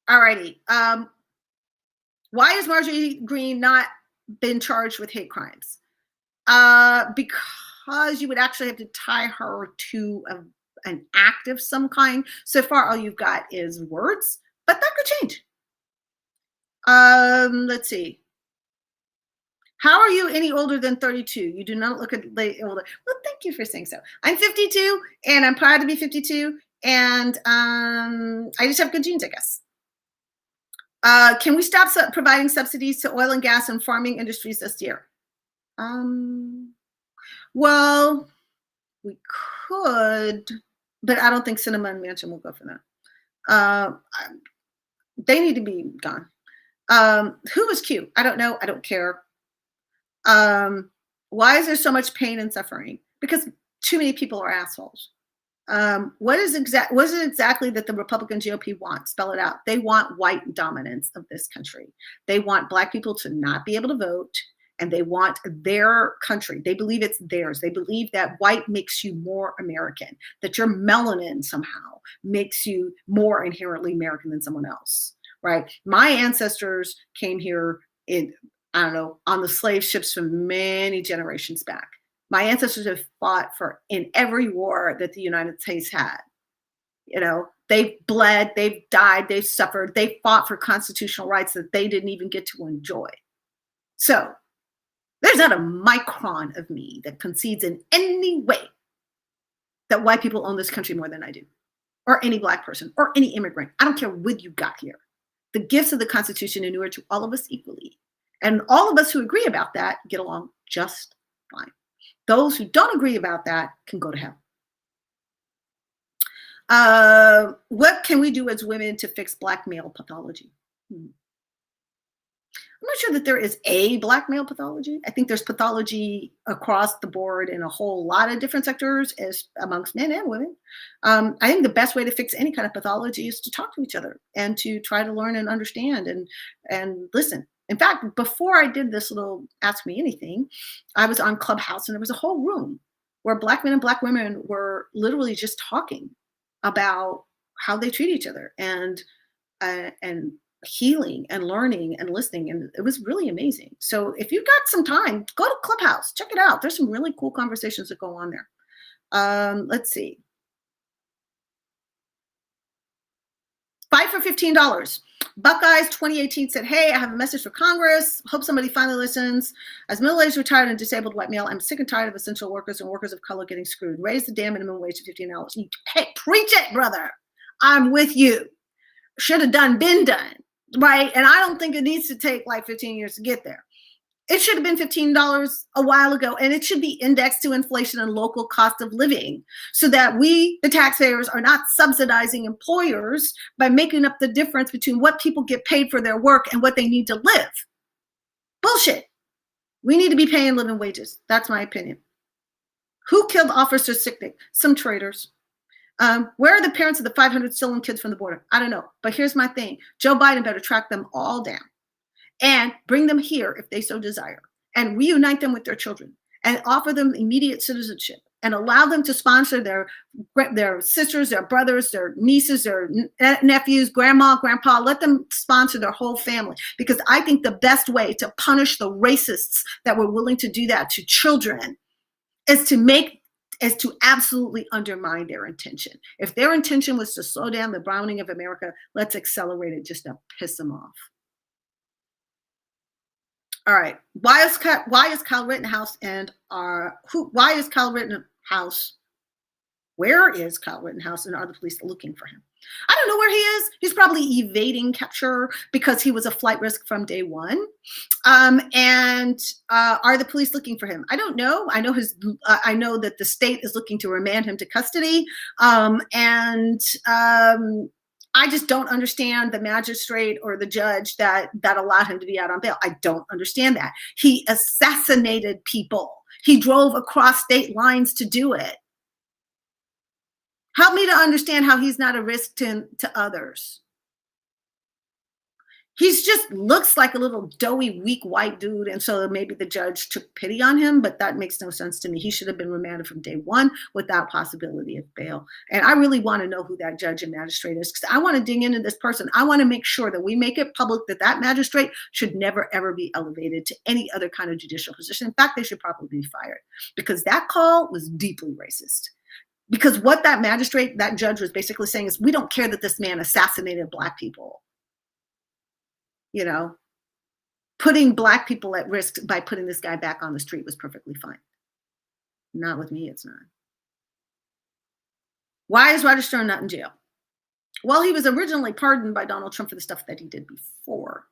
All righty. Why has Marjorie Greene not been charged with hate crimes? Because you would actually have to tie her to an act of some kind. So far, all you've got is words, but that could change. Let's see. How are you any older than 32? You do not look older. Well, thank you for saying so. I'm 52, and I'm proud to be 52, and I just have good genes, I guess. Can we stop providing subsidies to oil and gas and farming industries this year? Well, we could, but I don't think Sinema and Manchin will go for that. They need to be gone. Who was cute? I don't know. I don't care. Why is there so much pain and suffering? Because too many people are assholes. What is it exactly that the Republican GOP wants? Spell it out. They want white dominance of this country. They want Black people to not be able to vote, and they want their country. They believe it's theirs. They believe that white makes you more American, that your melanin somehow makes you more inherently American than someone else. Right? My ancestors came here on the slave ships from many generations back. My ancestors have fought in every war that the United States had. You know, they've bled, they've died, they've suffered, they fought for constitutional rights that they didn't even get to enjoy. So there's not a micron of me that concedes in any way that white people own this country more than I do, or any Black person, or any immigrant. I don't care when you got here. The gifts of the Constitution inure to all of us equally. And all of us who agree about that get along just fine. Those who don't agree about that can go to hell. What can we do as women to fix Black male pathology? I'm not sure that there is a Black male pathology. I think there's pathology across the board in a whole lot of different sectors, as amongst men and women. I think the best way to fix any kind of pathology is to talk to each other and to try to learn and understand and listen. In fact, before I did this little Ask Me Anything, I was on Clubhouse, and there was a whole room where Black men and Black women were literally just talking about how they treat each other and healing and learning and listening. And it was really amazing. So if you've got some time, go to Clubhouse, check it out. There's some really cool conversations that go on there. Let's see. Fight for $15. Buckeyes 2018 said, hey, I have a message for Congress. Hope somebody finally listens. As middle-aged, retired, and disabled white male, I'm sick and tired of essential workers and workers of color getting screwed. Raise the damn minimum wage to $15. Hey, preach it, brother. I'm with you. Should have been done, right? And I don't think it needs to take like 15 years to get there. It should have been $15 a while ago, and it should be indexed to inflation and local cost of living so that we, the taxpayers, are not subsidizing employers by making up the difference between what people get paid for their work and what they need to live. Bullshit. We need to be paying living wages. That's my opinion. Who killed Officer Sicknick? Some traitors. Where are the parents of the 500 stolen kids from the border? I don't know. But here's my thing. Joe Biden better track them all down and bring them here if they so desire, and reunite them with their children and offer them immediate citizenship and allow them to sponsor their sisters, their brothers, their nieces, their nephews, grandma, grandpa. Let them sponsor their whole family, because I think the best way to punish the racists that were willing to do that to children is to absolutely undermine their intention. If their intention was to slow down the browning of America, let's accelerate it just to piss them off. All right. Why is Kyle Rittenhouse why is Kyle Rittenhouse? Where is Kyle Rittenhouse, and are the police looking for him? I don't know where he is. He's probably evading capture because he was a flight risk from day one. And are the police looking for him? I don't know. I know that the state is looking to remand him to custody. I just don't understand the magistrate or the judge that allowed him to be out on bail. I don't understand that. He assassinated people. He drove across state lines to do it. Help me to understand how he's not a risk to others. He's just looks like a little doughy, weak white dude. And so maybe the judge took pity on him, but that makes no sense to me. He should have been remanded from day one without possibility of bail. And I really want to know who that judge and magistrate is, because I want to dig into this person. I want to make sure that we make it public that magistrate should never, ever be elevated to any other kind of judicial position. In fact, they should probably be fired, because that call was deeply racist. Because what that judge was basically saying is, we don't care that this man assassinated Black people. You know, putting Black people at risk by putting this guy back on the street was perfectly fine. Not with me, it's not. Why is Roger Stone not in jail? Well, he was originally pardoned by Donald Trump for the stuff that he did before.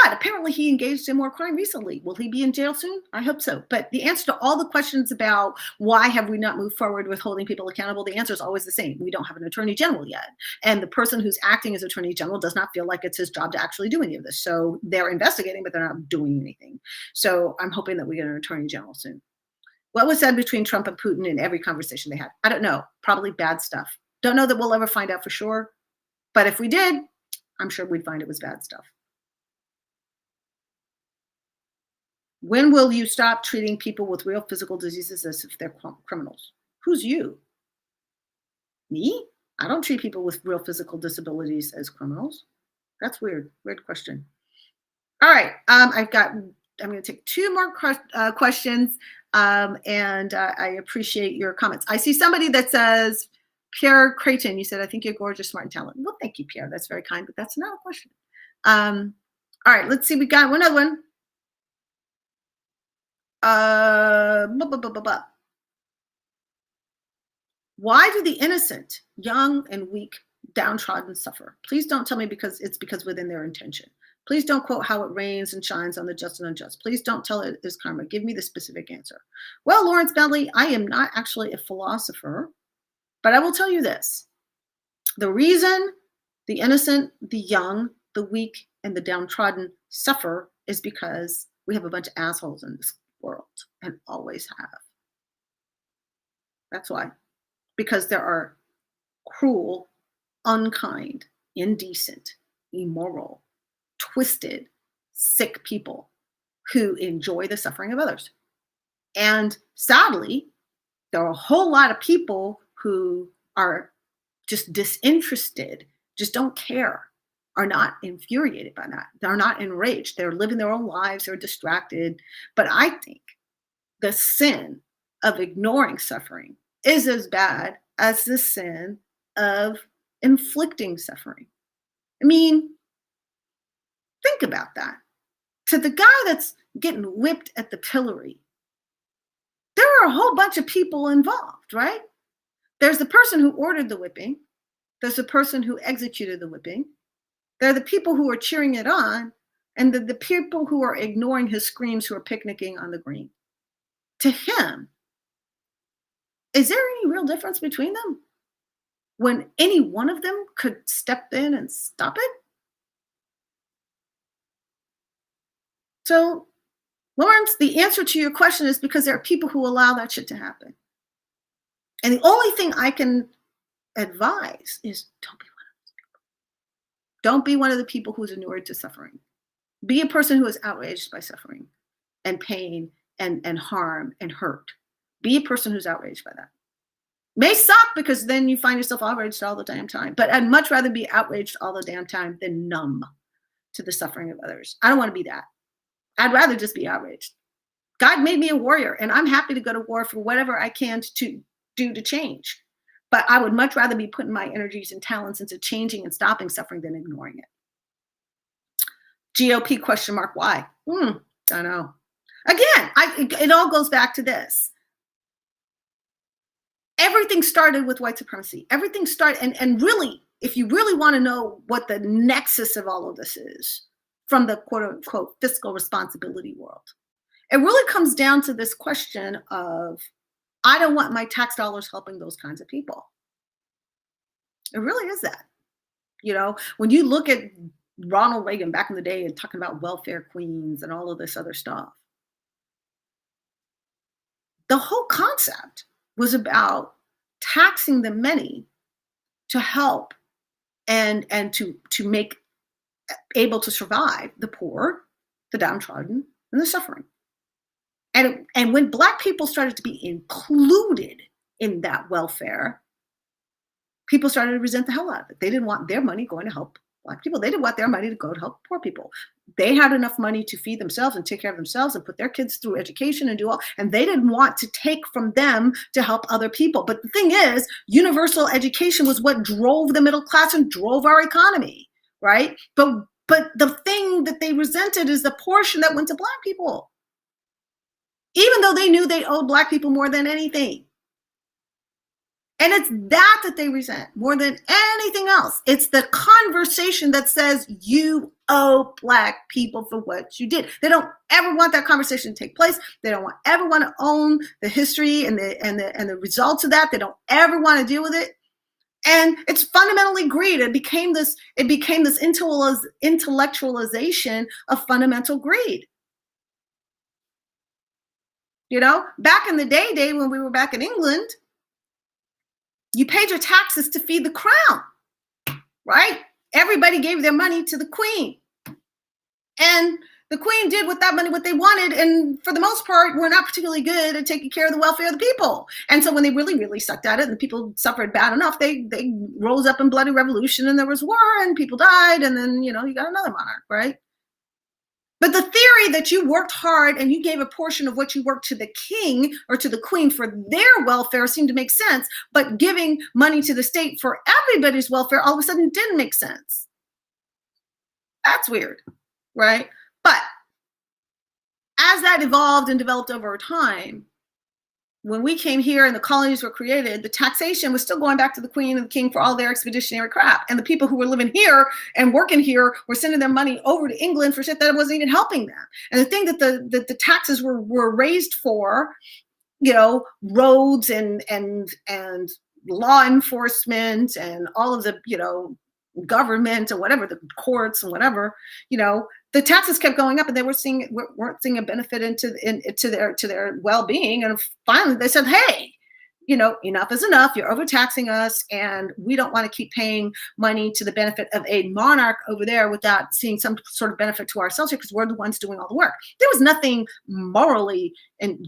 But apparently he engaged in more crime recently. Will he be in jail soon? I hope so. But the answer to all the questions about why have we not moved forward with holding people accountable, the answer is always the same. We don't have an attorney general yet. And the person who's acting as attorney general does not feel like it's his job to actually do any of this. So they're investigating, but they're not doing anything. So I'm hoping that we get an attorney general soon. What was said between Trump and Putin in every conversation they had? I don't know. Probably bad stuff. Don't know that we'll ever find out for sure. But if we did, I'm sure we'd find it was bad stuff. When will you stop treating people with real physical diseases as if they're criminals? Who's you? Me? I don't treat people with real physical disabilities as criminals. That's weird. Weird question. All right. I'm going to take two more questions, and I appreciate your comments. I see somebody that says, Pierre Creighton, you said, I think you're gorgeous, smart, and talented. Well, thank you, Pierre. That's very kind, but that's not a question. All right. Let's see. We got another one. Why do the innocent, young and weak, downtrodden suffer? Please don't tell me because within their intention. Please don't quote how it rains and shines on the just and unjust. Please don't tell it is karma. Give me the specific answer. Well, Lawrence Bentley, I am not actually a philosopher, but I will tell you this. The reason the innocent, the young, the weak, and the downtrodden suffer is because we have a bunch of assholes in this world and always have. That's why. Because there are cruel, unkind, indecent, immoral, twisted, sick people who enjoy the suffering of others. And sadly, there are a whole lot of people who are just disinterested, just don't care, are not infuriated by that. They're not enraged. They're living their own lives. They're distracted. But I think the sin of ignoring suffering is as bad as the sin of inflicting suffering. I mean, think about that. To the guy that's getting whipped at the pillory, there are a whole bunch of people involved, right? There's the person who ordered the whipping. There's the person who executed the whipping. There are the people who are cheering it on, and the people who are ignoring his screams, who are picnicking on the green. To him, is there any real difference between them when any one of them could step in and stop it? So, Lawrence, the answer to your question is because there are people who allow that shit to happen. And the only thing I can advise is don't be one of those people. Don't be one of the people who's inured to suffering. Be a person who is outraged by suffering and pain and harm and hurt. Be a person who's outraged by that. May suck because then you find yourself outraged all the damn time. But I'd much rather be outraged all the damn time than numb to the suffering of others. I don't want to be that. I'd rather just be outraged. God made me a warrior, and I'm happy to go to war for whatever I can to do to change. But I would much rather be putting my energies and talents into changing and stopping suffering than ignoring it. GOP question mark, why? I don't know. Again, it all goes back to this. Everything started with white supremacy. Everything started, and really, if you really want to know what the nexus of all of this is from the quote unquote fiscal responsibility world, it really comes down to this question of, I don't want my tax dollars helping those kinds of people. It really is that. When you look at Ronald Reagan back in the day and talking about welfare queens and all of this other stuff, the whole concept was about taxing the many to help and to make able to survive the poor, the downtrodden, and the suffering. And when Black people started to be included in that welfare, people started to resent the hell out of it. They didn't want their money going to help Black people. They didn't want their money to go to help poor people. They had enough money to feed themselves and take care of themselves and put their kids through education and do all, and they didn't want to take from them to help other people. But the thing is, universal education was what drove the middle class and drove our economy, right? But the thing that they resented is the portion that went to Black people, even though they knew they owed Black people more than anything. And it's that they resent more than anything else. It's the conversation that says you owe Black people for what you did. They don't ever want that conversation to take place. They don't ever want to own the history and the results of that. They don't ever want to deal with it. And it's fundamentally greed. It became this intellectualization of fundamental greed. Back in the day when we were back in England, you paid your taxes to feed the crown, right? Everybody gave their money to the Queen. And the Queen did with that money what they wanted. And for the most part, were not particularly good at taking care of the welfare of the people. And so when they really, really sucked at it and people suffered bad enough, they rose up in bloody revolution and there was war and people died. And then, you got another monarch, right? But the theory that you worked hard and you gave a portion of what you worked to the king or to the queen for their welfare seemed to make sense, but giving money to the state for everybody's welfare all of a sudden didn't make sense. That's weird, right? But as that evolved and developed over time, when we came here and the colonies were created, the taxation was still going back to the queen and the king for all their expeditionary crap. And the people who were living here and working here were sending their money over to England for shit that wasn't even helping them. And the thing that the taxes were raised for, roads and law enforcement and all of the, government and whatever, the courts and whatever, the taxes kept going up and they weren't seeing a benefit into their well-being. And finally they said, hey, enough is enough. You're overtaxing us and we don't want to keep paying money to the benefit of a monarch over there without seeing some sort of benefit to ourselves here because we're the ones doing all the work. There was nothing morally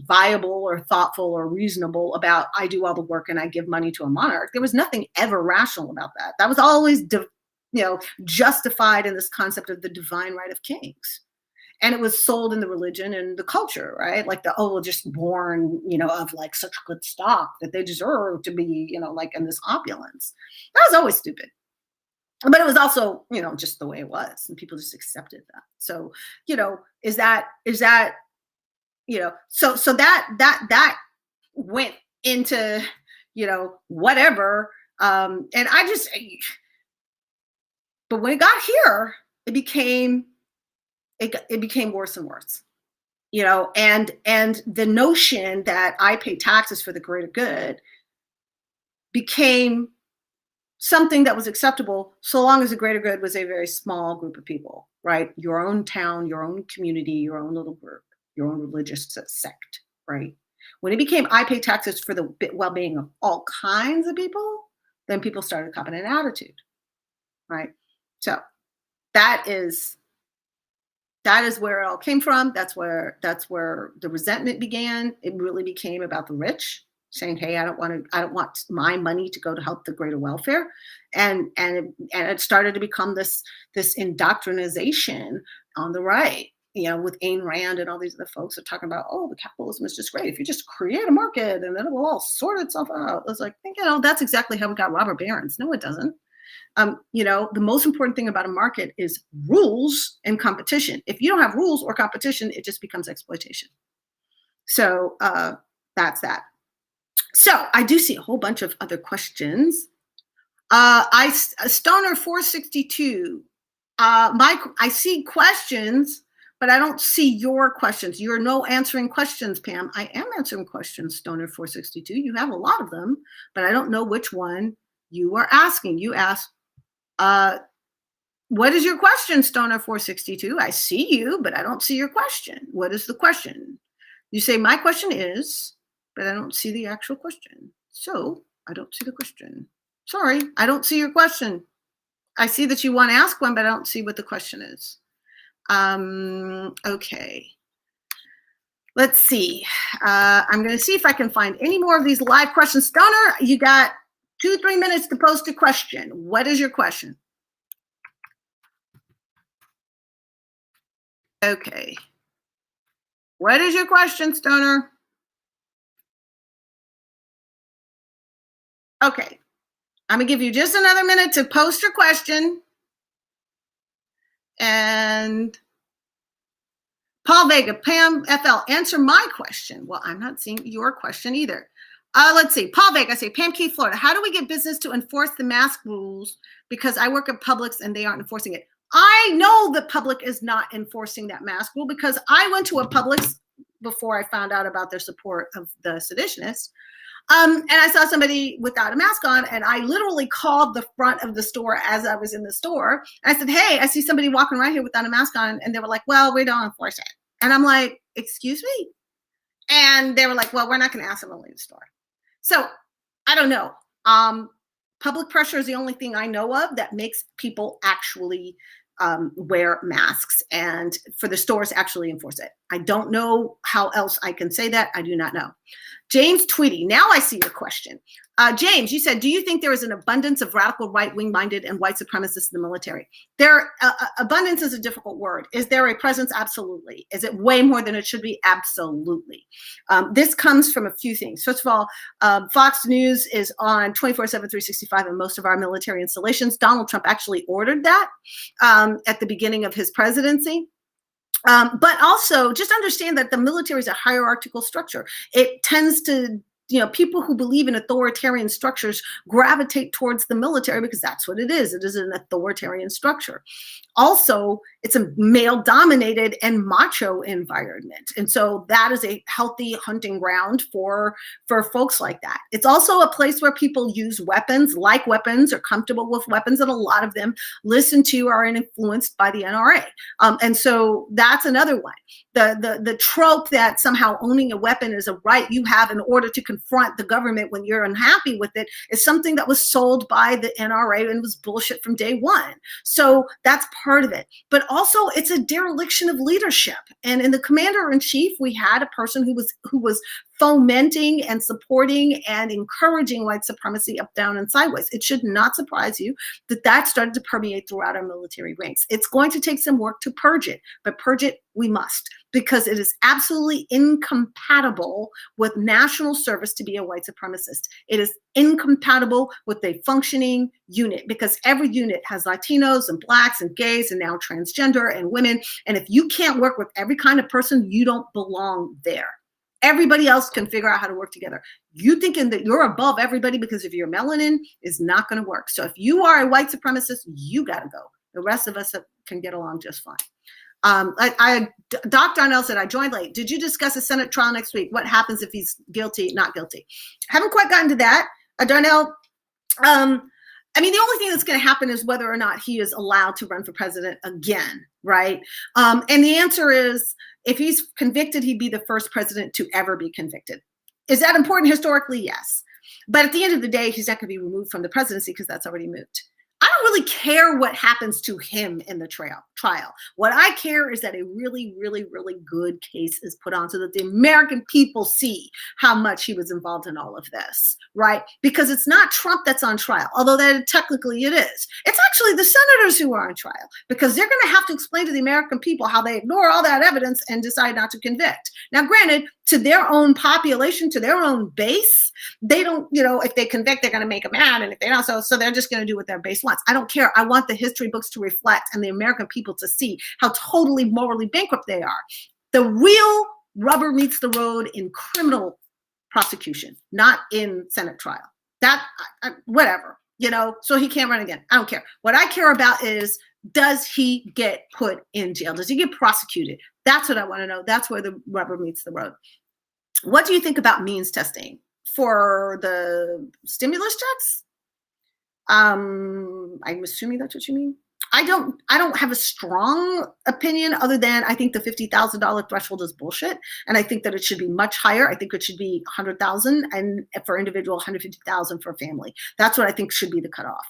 viable or thoughtful or reasonable about I do all the work and I give money to a monarch. There was nothing ever rational about that. That was always justified in this concept of the divine right of kings. And it was sold in the religion and the culture, right? Like just born, of like such good stock that they deserve to be, like in this opulence. That was always stupid. But it was also, just the way it was. And people just accepted that. So, is that, so that went into, whatever. And but when it got here, it became worse and worse, and the notion that I pay taxes for the greater good became something that was acceptable so long as the greater good was a very small group of people, right? Your own town, your own community, your own little group, your own religious sect, right? When it became I pay taxes for the well-being of all kinds of people, then people started copying an attitude, right? So that is where it all came from. That's where the resentment began. It really became about the rich saying, "Hey, I don't want my money to go to help the greater welfare," and it started to become this indoctrination on the right. With Ayn Rand and all these other folks are talking about, oh, the capitalism is just great. If you just create a market and then it will all sort itself out. It's like, that's exactly how we got robber barons. No, it doesn't. The most important thing about a market is rules and competition. If you don't have rules or competition, it just becomes exploitation. So that's that. So I do see a whole bunch of other questions. Stoner 462. I see questions, but I don't see your questions. You're no answering questions, Pam. I am answering questions, Stoner 462. You have a lot of them, but I don't know which one you are asking. You asked, what is your question, Stoner 462? I see you, but I don't see your question. What is the question? You say, my question is, but I don't see the actual question. So I don't see the question. Sorry, I don't see your question. I see that you want to ask one, but I don't see what the question is. Okay. Let's see. I'm going to see if I can find any more of these live questions. Stoner, you got 2-3 minutes to post a question. What is your question? Okay. What is your question, Stoner? Okay. I'm going to give you just another minute to post your question. And Paul Vega, Pam FL, answer my question. Well, I'm not seeing your question either. Let's see. Paul Vega, I say, Pam Key, Florida. How do we get business to enforce the mask rules? Because I work at Publix and they aren't enforcing it. I know the public is not enforcing that mask rule because I went to a Publix before I found out about their support of the seditionists. And I saw somebody without a mask on, and I literally called the front of the store as I was in the store. And I said, hey, I see somebody walking right here without a mask on. And they were like, well, we don't enforce it. And I'm like, excuse me? And they were like, well, we're not going to ask them to leave the store. So I don't know. Public pressure is the only thing I know of that makes people actually wear masks and for the stores actually enforce it. I don't know how else I can say that. I do not know. James Tweedy, now I see your question. James, you said, do you think there is an abundance of radical right-wing minded and white supremacists in the military? Abundance is a difficult word. Is there a presence? Absolutely. Is it way more than it should be? Absolutely. This comes from a few things. First of all, Fox News is on 24/7, 365 in most of our military installations. Donald Trump actually ordered that at the beginning of his presidency. But also just understand that the military is a hierarchical structure. It tends to, people who believe in authoritarian structures gravitate towards the military because that's what it is. It is an authoritarian structure. Also, it's a male-dominated and macho environment. And so that is a healthy hunting ground for folks like that. It's also a place where people use weapons, like weapons, are comfortable with weapons, and a lot of them listen to or are influenced by the NRA. And so that's another one. The trope that somehow owning a weapon is a right you have in order to confront the government when you're unhappy with it is something that was sold by the NRA and was bullshit from day one. So that's part of it. But also it's a dereliction of leadership. And in the commander-in-chief, we had a person who was fomenting and supporting and encouraging white supremacy up, down, and sideways. It should not surprise you that started to permeate throughout our military ranks. It's going to take some work to purge it, but purge it we must, because it is absolutely incompatible with national service to be a white supremacist. It is incompatible with a functioning unit, because every unit has Latinos and Blacks and gays and now transgender and women. And if you can't work with every kind of person, you don't belong there. Everybody else can figure out how to work together. You thinking that you're above everybody because of your melanin is not going to work. So if you are a white supremacist, you got to go. The rest of us can get along just fine. Doc Darnell said, I joined late. Did you discuss a Senate trial next week? What happens if he's guilty, not guilty? Haven't quite gotten to that. Darnell, I mean, the only thing that's going to happen is whether or not he is allowed to run for president again, right? And the answer is, if he's convicted, he'd be the first president to ever be convicted. Is that important historically? Yes. But at the end of the day, he's not going to be removed from the presidency because that's already moot. I don't really care what happens to him in the trial. What I care is that a really, really, really good case is put on so that the American people see how much he was involved in all of this, right? Because it's not Trump that's on trial, although that technically it is. It's actually the senators who are on trial, because they're going to have to explain to the American people how they ignore all that evidence and decide not to convict. Now, granted, to their own population, to their own base, they don't, if they convict, they're going to make them mad. And if they don't, so they're just going to do what their base wants. I don't care. I want the history books to reflect and the American people to see how totally morally bankrupt they are. The real rubber meets the road in criminal prosecution, not in Senate trial. That, whatever, so he can't run again. I don't care. What I care about is, does he get put in jail? Does he get prosecuted? That's what I want to know. That's where the rubber meets the road. What do you think about means testing for the stimulus checks? I'm assuming that's what you mean. I don't have a strong opinion other than I think the $50,000 threshold is bullshit. And I think that it should be much higher. I think it should be 100,000 and for individual, 150,000 for a family. That's what I think should be the cutoff.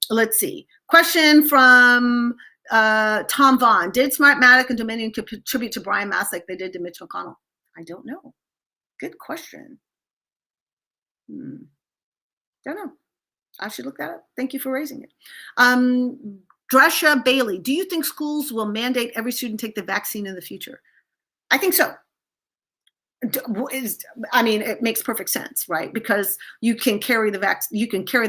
Let's see. Question from Tom Vaughn. Did Smartmatic and Dominion contribute to Brian Mast like they did to Mitch McConnell? I don't know. Good question. Don't know. I should look that up. Thank you for raising it. Dresha Bailey, do you think schools will mandate every student take the vaccine in the future? I think so. It makes perfect sense, right? Because you can carry the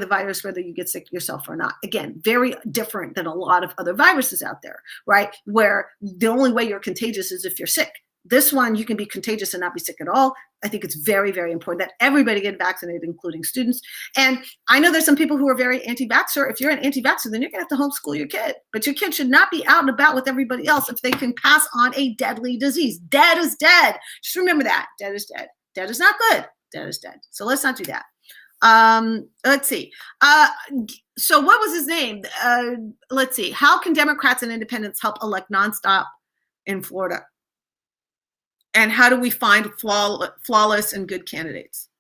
virus whether you get sick yourself or not. Again, very different than a lot of other viruses out there, right? Where the only way you're contagious is if you're sick. This one, you can be contagious and not be sick at all. I think it's very, very important that everybody get vaccinated, including students. And I know there's some people who are very anti-vaxxer. If you're an anti-vaxxer, then you're going to have to homeschool your kid. But your kid should not be out and about with everybody else if they can pass on a deadly disease. Dead is dead. Just remember that. Dead is dead. Dead is not good. Dead is dead. So let's not do that. Let's see. So what was his name? Let's see. How can Democrats and independents help elect nonstop in Florida? And how do we find flawless and good candidates?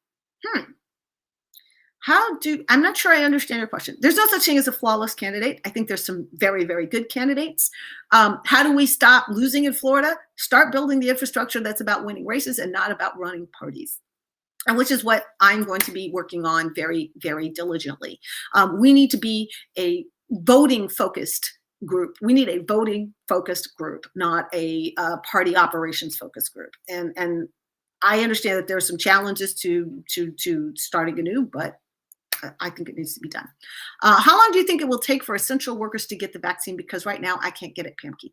I'm not sure I understand your question. There's no such thing as a flawless candidate. I think there's some very, very good candidates. How do we stop losing in Florida? Start building the infrastructure that's about winning races and not about running parties. And which is what I'm going to be working on very, very diligently. We need to be a voting focused group. We need a voting focused group, not a party operations focused group. And I understand that there are some challenges to starting anew, but I think it needs to be done. How long do you think it will take for essential workers to get the vaccine? Because right now I can't get it, Pamke.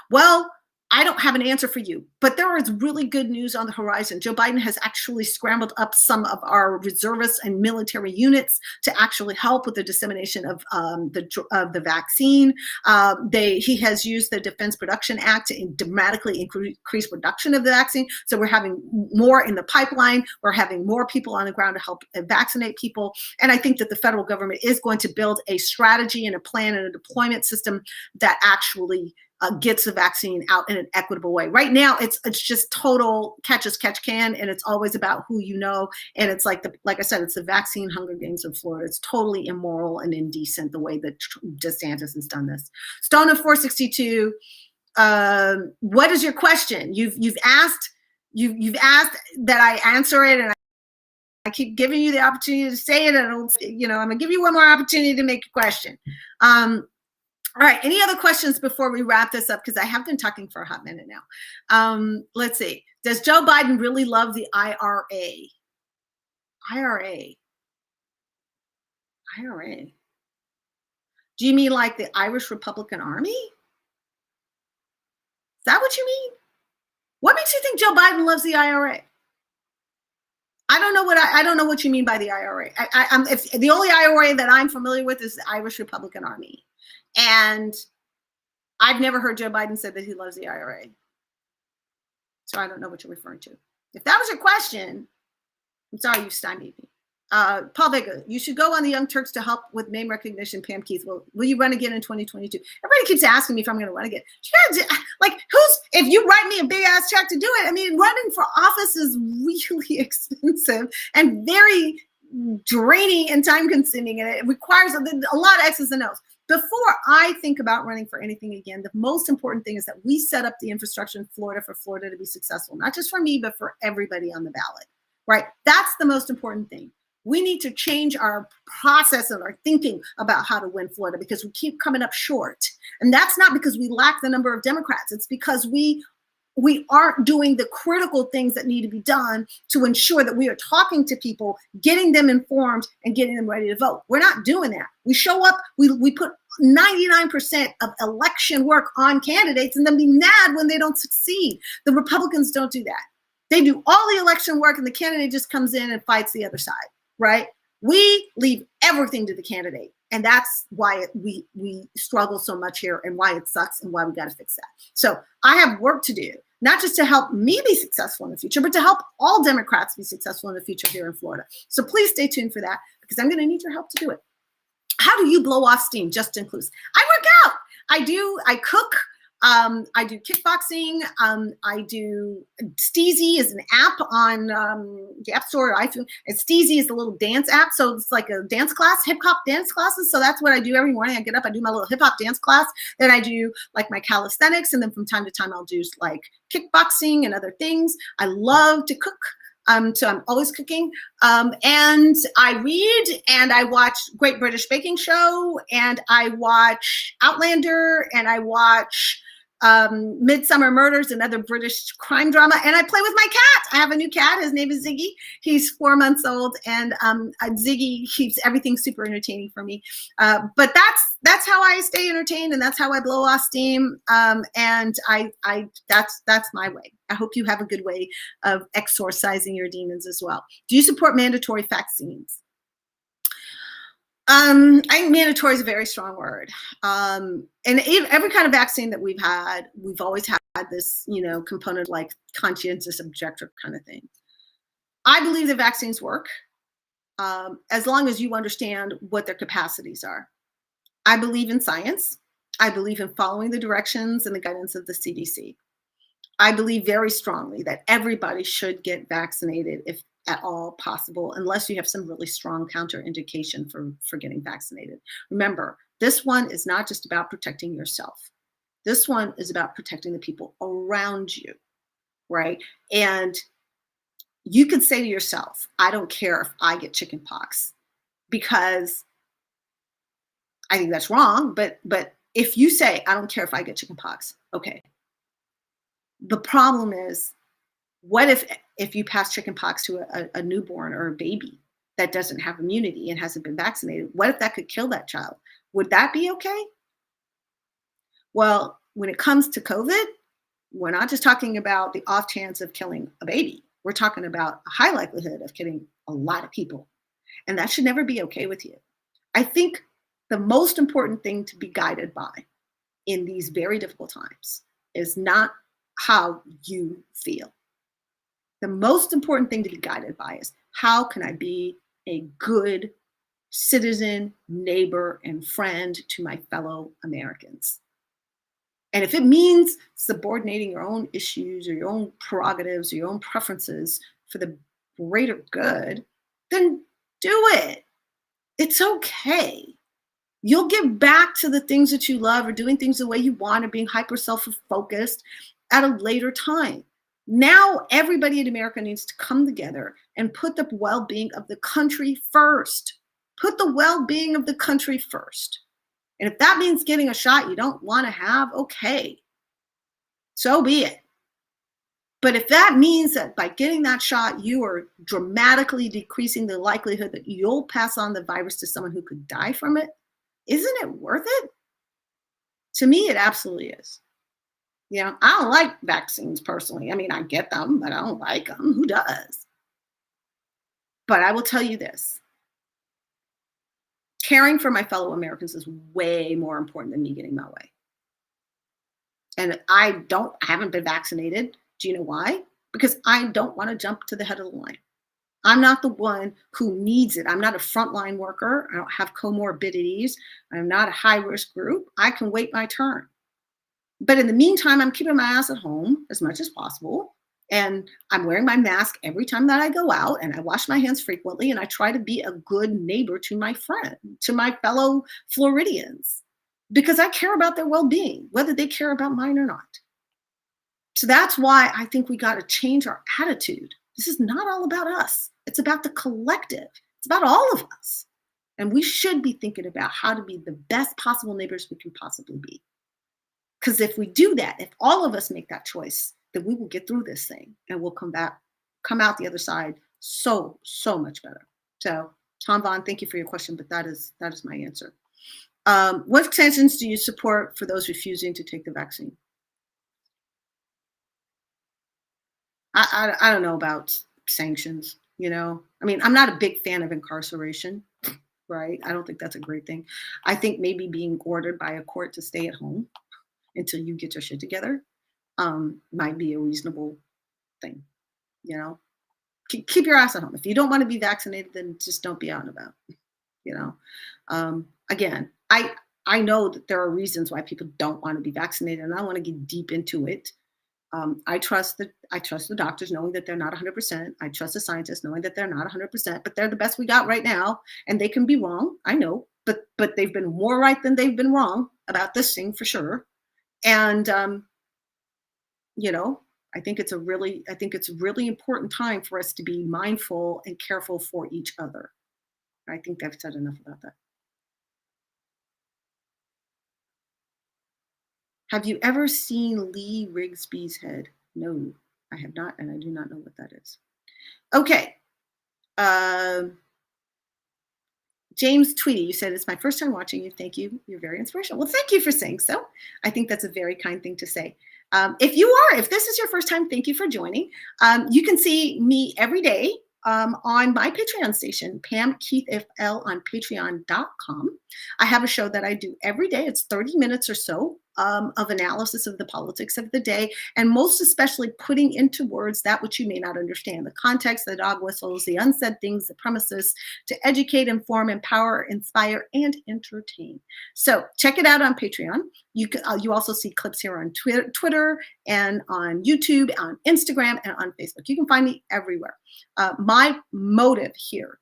Well, I don't have an answer for you, but there is really good news on the horizon. Joe Biden has actually scrambled up some of our reservists and military units to actually help with the dissemination of the vaccine. He has used the Defense Production Act to dramatically increase production of the vaccine. So we're having more in the pipeline. We're having more people on the ground to help vaccinate people. And I think that the federal government is going to build a strategy and a plan and a deployment system that actually gets the vaccine out in an equitable way. Right now, it's just total catch as catch can, and it's always about who you know. And it's like I said, it's the vaccine Hunger Games of Florida. It's totally immoral and indecent the way that DeSantis has done this. Stone of 462. What is your question? You've asked that I answer it, and I keep giving you the opportunity to say it, and I'm gonna give you one more opportunity to make a question. All right, any other questions before we wrap this up? Because I have been talking for a hot minute now. Let's see. Does Joe Biden really love the IRA? IRA. Do you mean like the Irish Republican Army? Is that what you mean? What makes you think Joe Biden loves the IRA? I don't know what you mean by the IRA. If the only IRA that I'm familiar with is the Irish Republican Army. And I've never heard Joe Biden say that he loves the IRA. So I don't know what you're referring to. If that was your question, I'm sorry you stymied me. Paul Vega, you should go on the Young Turks to help with name recognition. Pam Keith, will you run again in 2022? Everybody keeps asking me if I'm going to run again. Like, if you write me a big ass check to do it, I mean, running for office is really expensive and very draining and time consuming, and it requires a lot of X's and O's. Before I think about running for anything again, the most important thing is that we set up the infrastructure in Florida for Florida to be successful, not just for me, but for everybody on the ballot, right? That's the most important thing. We need to change our process and our thinking about how to win Florida, because we keep coming up short. And that's not because we lack the number of Democrats. It's because we aren't doing the critical things that need to be done to ensure that we are talking to people, getting them informed, and getting them ready to vote. We're not doing that. We show up, we put 99% of election work on candidates and then be mad when they don't succeed. The Republicans don't do that. They do all the election work and the candidate just comes in and fights the other side, right? We leave everything to the candidate. And that's why we struggle so much here, and why it sucks, and why we got to fix that. So I have work to do, not just to help me be successful in the future, but to help all Democrats be successful in the future here in Florida. So please stay tuned for that, because I'm going to need your help to do it. How do you blow off steam? Justin Cluse. I work out. I cook. I do kickboxing. I do Steezy is an app on the App Store or iPhone. And Steezy is a little dance app. So it's like a dance class, hip hop dance classes. So that's what I do every morning. I get up, I do my little hip hop dance class. Then I do like my calisthenics. And then from time to time, I'll do like kickboxing and other things. I love to cook. So I'm always cooking, and I read, and I watch Great British Baking Show, and I watch Outlander, and I watch Midsummer Murders, another British crime drama, and I play with my cat. I have a new cat. His name is Ziggy. He's 4 months old, and Ziggy keeps everything super entertaining for me. But that's how I stay entertained, and that's how I blow off steam. And that's my way. I hope you have a good way of exorcising your demons as well. Do you support mandatory vaccines? I think mandatory is a very strong word. And every kind of vaccine that we've had, we've always had this, component like conscientious objector kind of thing. I believe that vaccines work as long as you understand what their capacities are. I believe in science. I believe in following the directions and the guidance of the CDC. I believe very strongly that everybody should get vaccinated if at all possible, unless you have some really strong counterindication for getting vaccinated. Remember, this one is not just about protecting yourself. This one is about protecting the people around you, right? And you can say to yourself, I don't care if I get chickenpox, because I think that's wrong. But if you say, I don't care if I get chickenpox, okay. The problem is, what if you pass chickenpox to a newborn or a baby that doesn't have immunity and hasn't been vaccinated? What if that could kill that child? Would that be okay? Well, when it comes to COVID, we're not just talking about the off chance of killing a baby. We're talking about a high likelihood of killing a lot of people. And that should never be okay with you. I think the most important thing to be guided by in these very difficult times is not how you feel. The most important thing to be guided by is, how can I be a good citizen, neighbor, and friend to my fellow Americans? And if it means subordinating your own issues or your own prerogatives or your own preferences for the greater good, then do it. It's okay. You'll get back to the things that you love, or doing things the way you want, or being hyper self-focused at a later time. Now, everybody in America needs to come together and put the well-being of the country first. Put the well-being of the country first. And if that means getting a shot you don't want to have, okay, so be it. But if that means that by getting that shot, you are dramatically decreasing the likelihood that you'll pass on the virus to someone who could die from it, isn't it worth it? To me, it absolutely is. I don't like vaccines personally. I mean, I get them, but I don't like them. Who does? But I will tell you this. Caring for my fellow Americans is way more important than me getting my way. And I haven't been vaccinated. Do you know why? Because I don't want to jump to the head of the line. I'm not the one who needs it. I'm not a frontline worker. I don't have comorbidities. I'm not a high risk group. I can wait my turn. But in the meantime, I'm keeping my ass at home as much as possible. And I'm wearing my mask every time that I go out, and I wash my hands frequently, and I try to be a good neighbor to my friend, to my fellow Floridians, because I care about their well-being, whether they care about mine or not. So that's why I think we got to change our attitude. This is not all about us. It's about the collective. It's about all of us. And we should be thinking about how to be the best possible neighbors we can possibly be. Because if we do that, if all of us make that choice, then we will get through this thing and we'll come out the other side so much better. So, Tom Vaughn, thank you for your question, but that is my answer. What sanctions do you support for those refusing to take the vaccine? I don't know about sanctions. I mean, I'm not a big fan of incarceration, right? I don't think that's a great thing. I think maybe being ordered by a court to stay at home until you get your shit together might be a reasonable thing. Keep your ass at home. If you don't want to be vaccinated, then just don't be out and about. Again, I know that there are reasons why people don't want to be vaccinated, and I want to get deep into it. I trust the doctors knowing that they're not 100%. I trust the scientists knowing that they're not 100%, but they're the best we got right now, and they can be wrong. I know, but they've been more right than they've been wrong about this thing for sure. And I think it's a really important time for us to be mindful and careful for each other. I think I've said enough about that. Have you ever seen Lee Rigsby's head? No, I have not, and I do not know what that is. Okay. James Tweedy, you said, it's my first time watching you. Thank you. You're very inspirational. Well, thank you for saying so. I think that's a very kind thing to say. If this is your first time, thank you for joining. You can see me every day on my Patreon station, Pam Keith FL on patreon.com. I have a show that I do every day. It's 30 minutes or so of analysis of the politics of the day, and most especially putting into words that which you may not understand, the context, the dog whistles, the unsaid things, the premises, to educate, inform, empower, inspire, and entertain. So check it out on Patreon. You also see clips here on Twitter and on YouTube, on Instagram, and on Facebook. You can find me everywhere. My motive here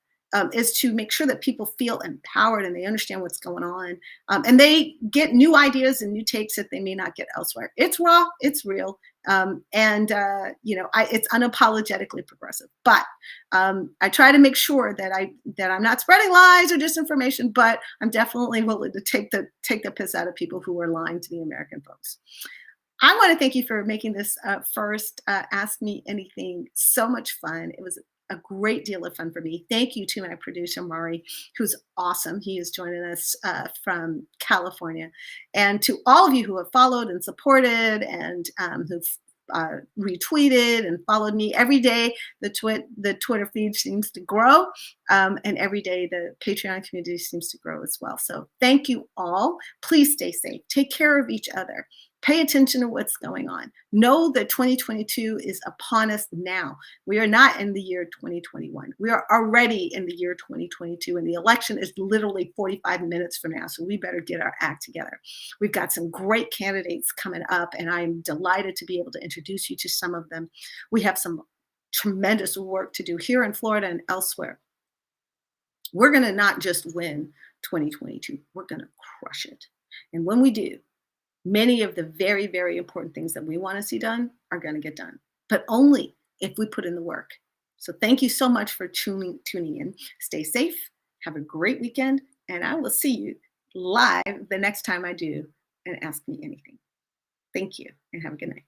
is to make sure that people feel empowered and they understand what's going on, and they get new ideas and new takes that they may not get elsewhere. It's raw, it's real, and it's unapologetically progressive. But I try to make sure that I'm not spreading lies or disinformation, but I'm definitely willing to take the piss out of people who are lying to the American folks. I want to thank you for making this first Ask Me Anything so much fun. It was a great deal of fun for me. Thank you to my producer, Mari, who's awesome. He is joining us from California. And to all of you who have followed and supported and who've retweeted and followed me every day. The Twitter feed seems to grow, and every day the Patreon community seems to grow as well. So thank you all. Please stay safe. Take care of each other. Pay attention to what's going on. Know that 2022 is upon us now. We are not in the year 2021. We are already in the year 2022, and the election is literally 45 minutes from now, so we better get our act together. We've got some great candidates coming up, and I'm delighted to be able to introduce you to some of them. We have some tremendous work to do here in Florida and elsewhere. We're going to not just win 2022, we're going to crush it. And when we do, many of the very, very important things that we want to see done are going to get done, but only if we put in the work. So thank you so much for tuning in. Stay safe. Have a great weekend. And I will see you live the next time I do an Ask Me Anything. Thank you and have a good night.